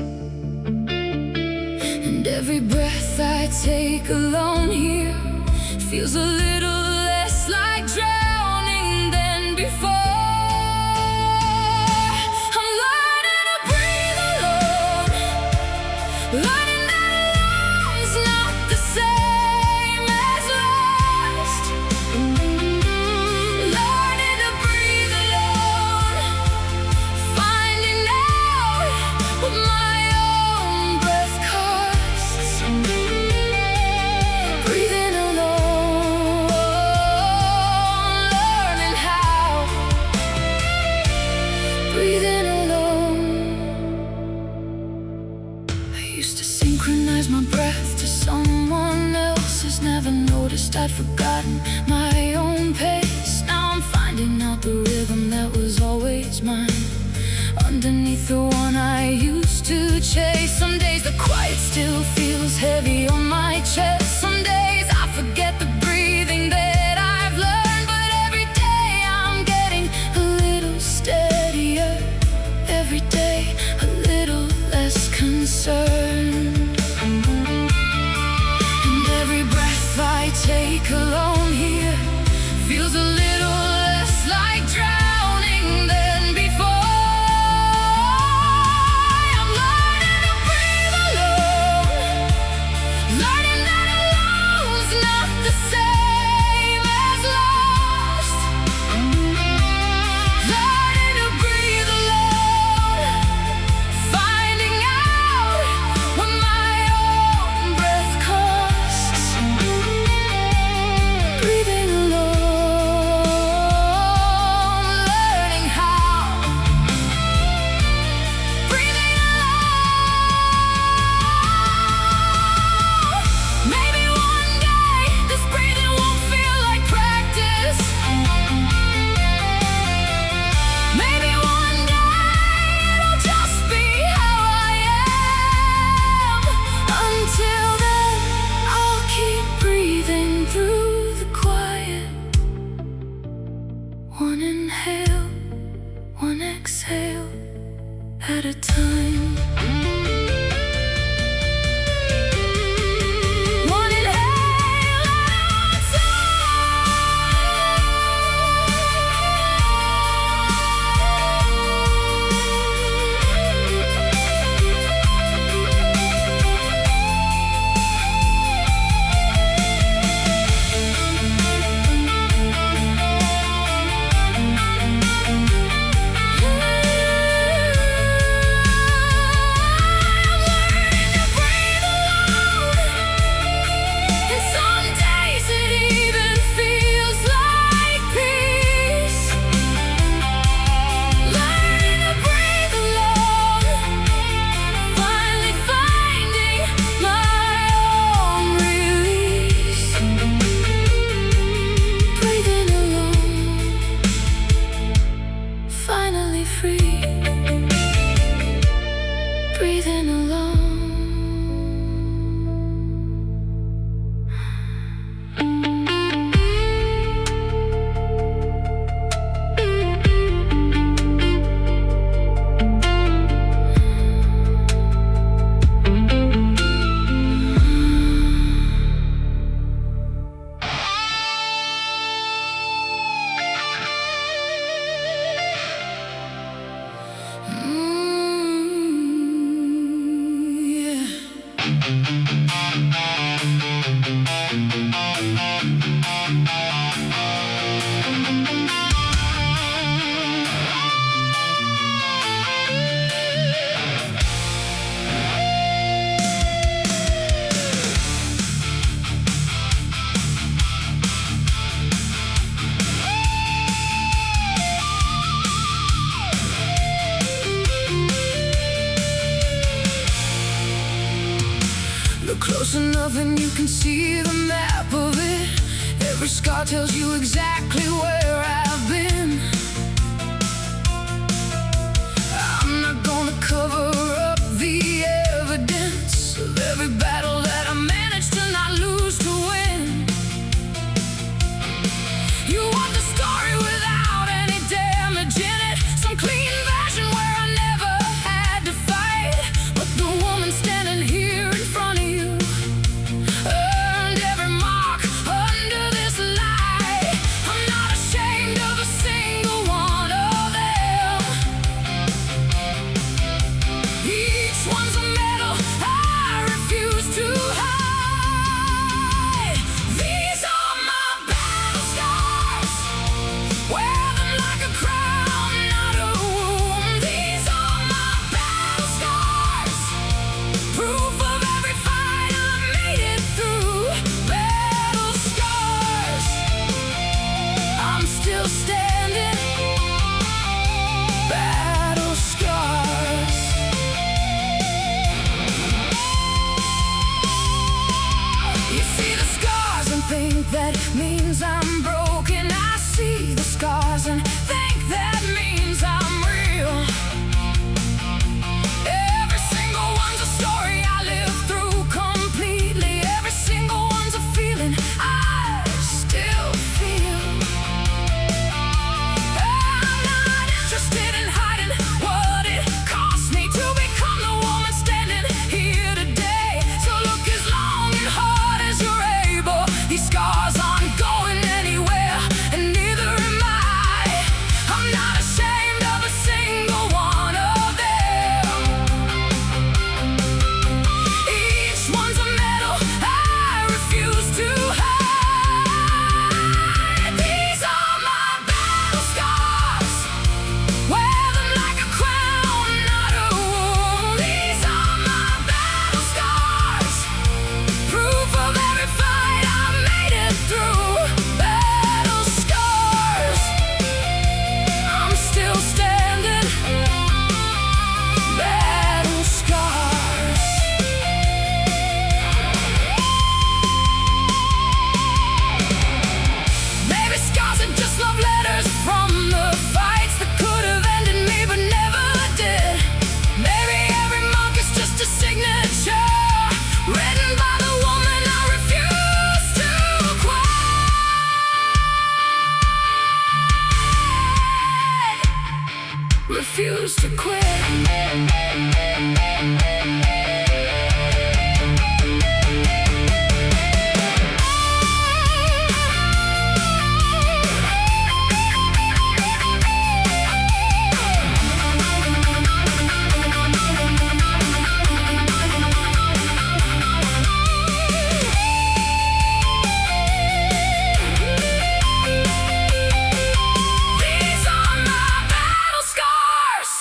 And every breath I take alone here feels a little less like drowning than before. I'm learning to breathe alone, learning that alone's not the same as lost. Learning to breathe alone, finding out what my own breath costs. Breathing alone, learning how. Breathing alone. I used to synchronize my breath to someone else's. Never noticed I'd forgotten my own pace. Now I'm finding out the rhythm that was always mine, underneath the one I used to chase. Some days the quiet still feels heavy on my chest. Some days I forget the breathing that I've learned. But every day I'm getting a little steadier, every day a little less concerned. And every breath I take alone here feels a little less like drowning than before. I'm learning to breathe alone, learning that alone's not the same as lost. Learning to breathe alone, finding out what my own breath costs. Breathing alone, learning how. Breathing alone. Maybe one day this breathing won't feel like practice. Maybe one day it'll just be how I am. Until then, I'll keep breathing through the quiet. One inhale, one exhale at a time. One inhale at a close enough and you can see the map of it. Every scar tells you exactly where I've been. I'm not gonna cover up the evidence of every battle that I managed to not lose to win. You want the story without any damage in it, some clean version where I never had to fight. But the woman standing here in front of you earned every mark under the that means I'm broken. I see the scars and think that means I'm real. Every single one's a story I live through completely. Every single one's a feeling I still feel. I'm not interested in hiding what it cost me to become the woman standing here today. So look as long and hard as you're able. These scars aren't going anywhere, and neither am I. I'm not ashamed of a single one of them. Each one's a medal I refuse to hide. These are my battle scars. Wear them like a crown, not a wound. These are my battle scars. Proof of every fight I made it through. Battle scars. I'm still standing. Battle scars. Maybe scars are just love letters from the fights that could have ended me but never did. Maybe every mark is just a signature written by the woman I refuse to quit. Refuse to quit. These are my battle scars.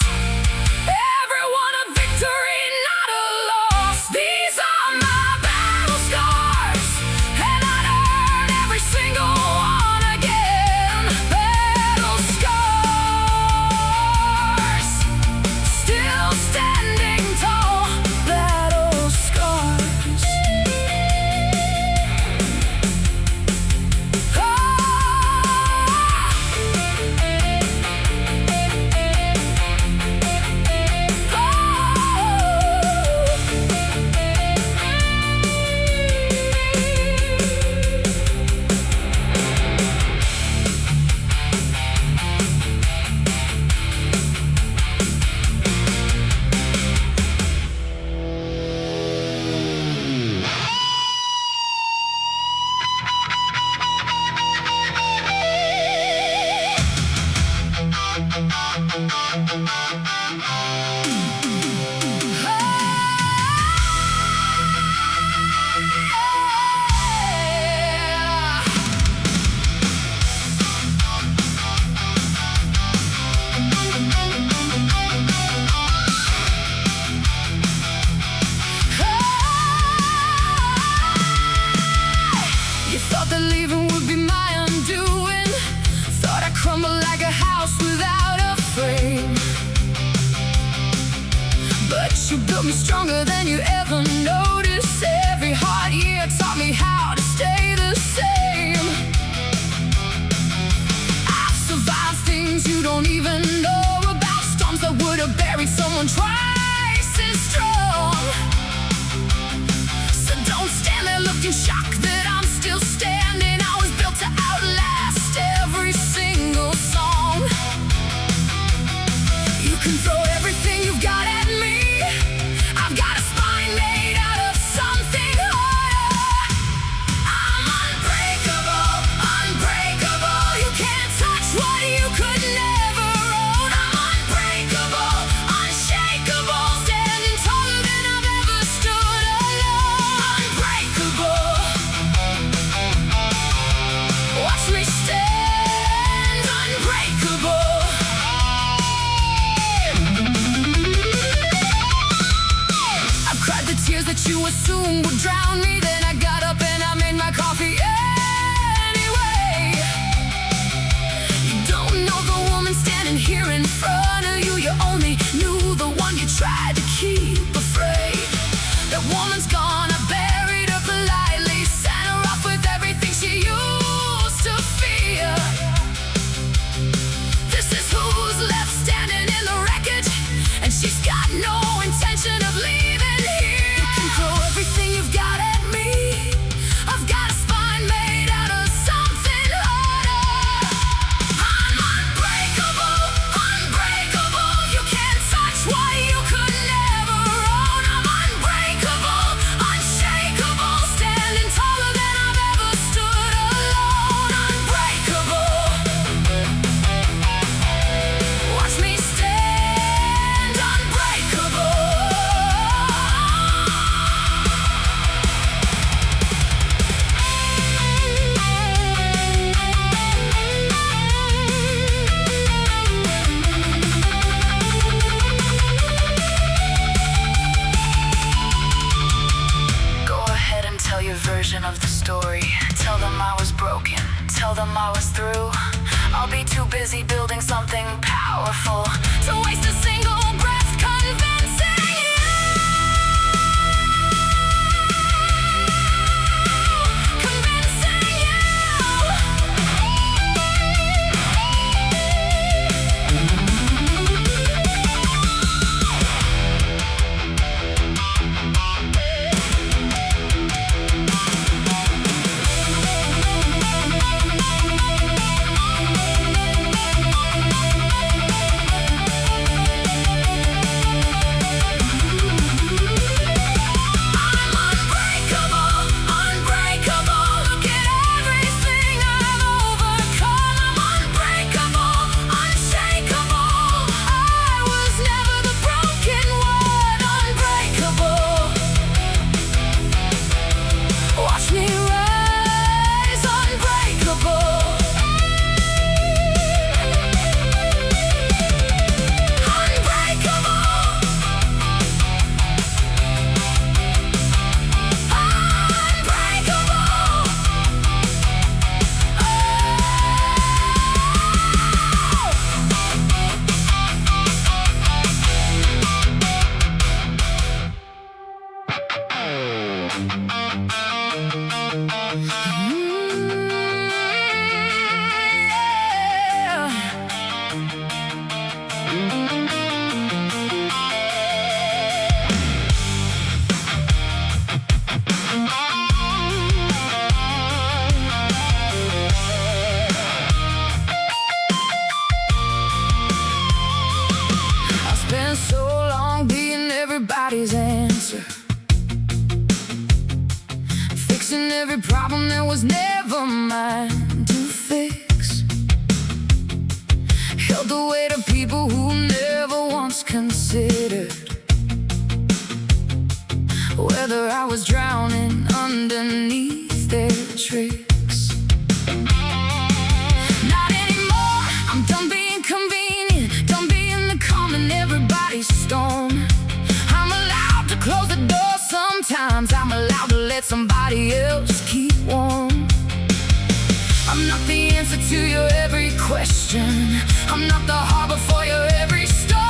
Every one a victory, not a loss. These are my battle scars, and I'd earn every single one again. Battle scars, still standing tall. Battle scars. You thought that leaving would be my undoing. Thought I'd crumble like a house without a frame. But you built me stronger than you ever noticed. Every hard year taught me how to stay the same. I've survived things you don't even know about. Storms that would have buried someone twice as strong. So don't stand there looking shocked that I'm still standing. I was built to outlast every single song. You can throw everything you've got at me. I've got a spine made out of something harder. I'm unbreakable, unbreakable. You can't touch what you could never own. I'm unbreakable, unshakable. Standing taller than I've ever stood alone. Unbreakable. Watch me stand unbreakable. I've cried the tears that you assumed would drown me. Then I got up and I made my coffee anyway. You don't know the woman standing here in front of you. You only knew the one you tried to keep afraid. That woman's gone, I buried her politely. Sent her off with everything she used. them I was through. I'll be too busy building something powerful to waste a single breath convincing you. Convincing you. So long being everybody's answer, fixing every problem that was never mine to fix. Held the weight of people who never once considered whether I was drowning underneath their tricks. Not anymore, I'm done being convenient, done being the calm in everybody's storm. I'm allowed to close the door sometimes, I'm allowed to let somebody else keep warm. I'm not the answer to your every question, I'm not the harbor for your every storm.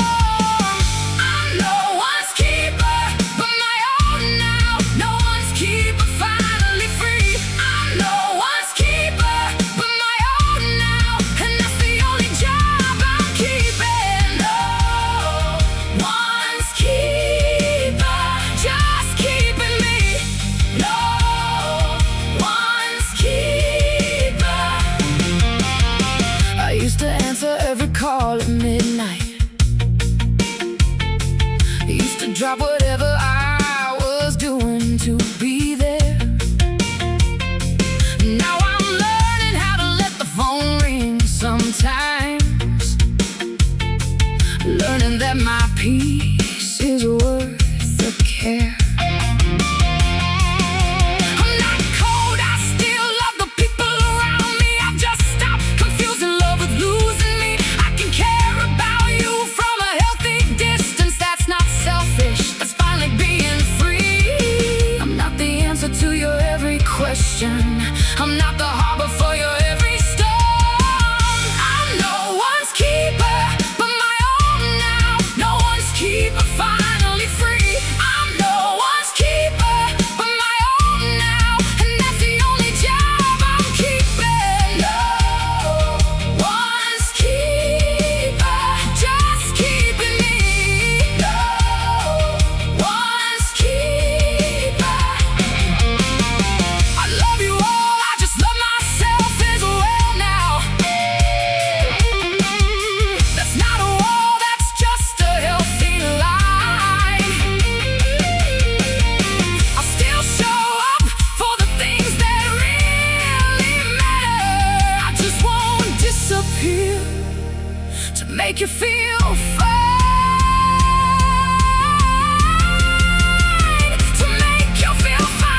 I'm no one's keeper but my own now, no one's keeper finally free. I'm no one's keeper but my own now, and that's the only job I'm keeping. No one's keeper, just keeping me. No one's keeper. I used to answer every call at midnight, I used to drop whatever I was doing to be there. Now I'm learning how to let the phone ring sometimes, learning that my peace is worth the care. I'm not cold, I still love the people around me. I've just stopped confusing love with losing me. I can care about you from a healthy distance. That's not selfish, that's finally being free. I'm not the answer to your every question, I'm not the harbor for your every storm. I'm no one's keeper but my own now, no one's keeper finally free. I'm no one's keeper but my own now, and that's the only job I'm keeping. No one's keeper, just keeping me. No one's keeper. I love you all, I just love myself as well now. That's not a wall, that's just a healthy line. I'll still show up for the things that really matter. I just won't disappear to make you feel fine, to make you feel fine.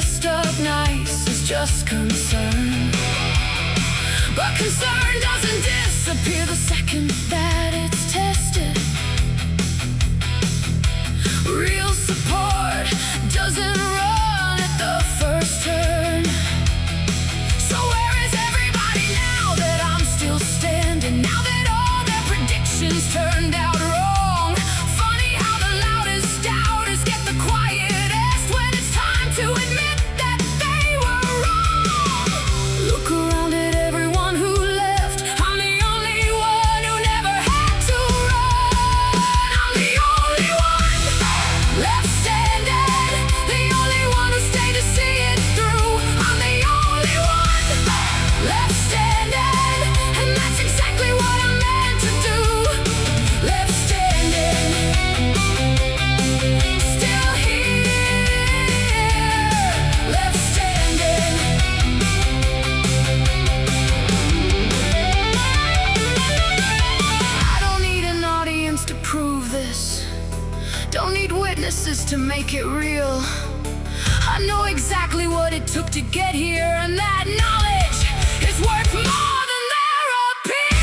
dressed up nice is just concern. But concern doesn't disappear the second that it's tested. Real support doesn't run at the first turn. So where is everybody now that I'm still standing? Now that all their predictions turned out wrong. Funny how the loudest doubters get the quietest when it's time to admit that they were wrong. Look around at everyone who left. I'm the only one who never had to run. I'm the only one left standing, the only one who stayed to see it through. I'm the only one left standing, and that's exactly what I'm meant to do. Left standing, still here. Left standing. I don't need an audience to prove this. Don't need witnesses to make it real. I know exactly what it took to get here, and that knowledge is worth more than their appeal.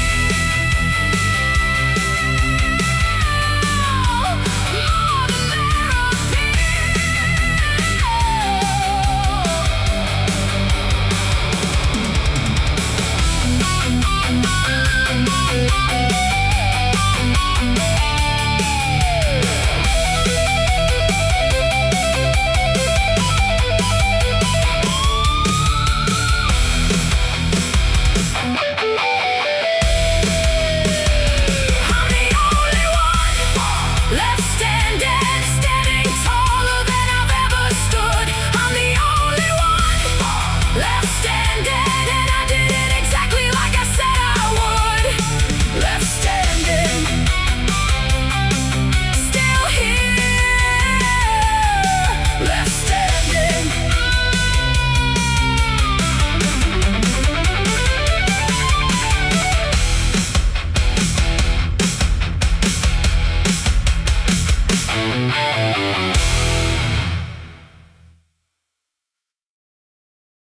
More than their I'm the only one left standing, standing taller than I've ever stood. I'm the only one left standing, and I did it exactly like I said I would. Left standing, still here. Left standing.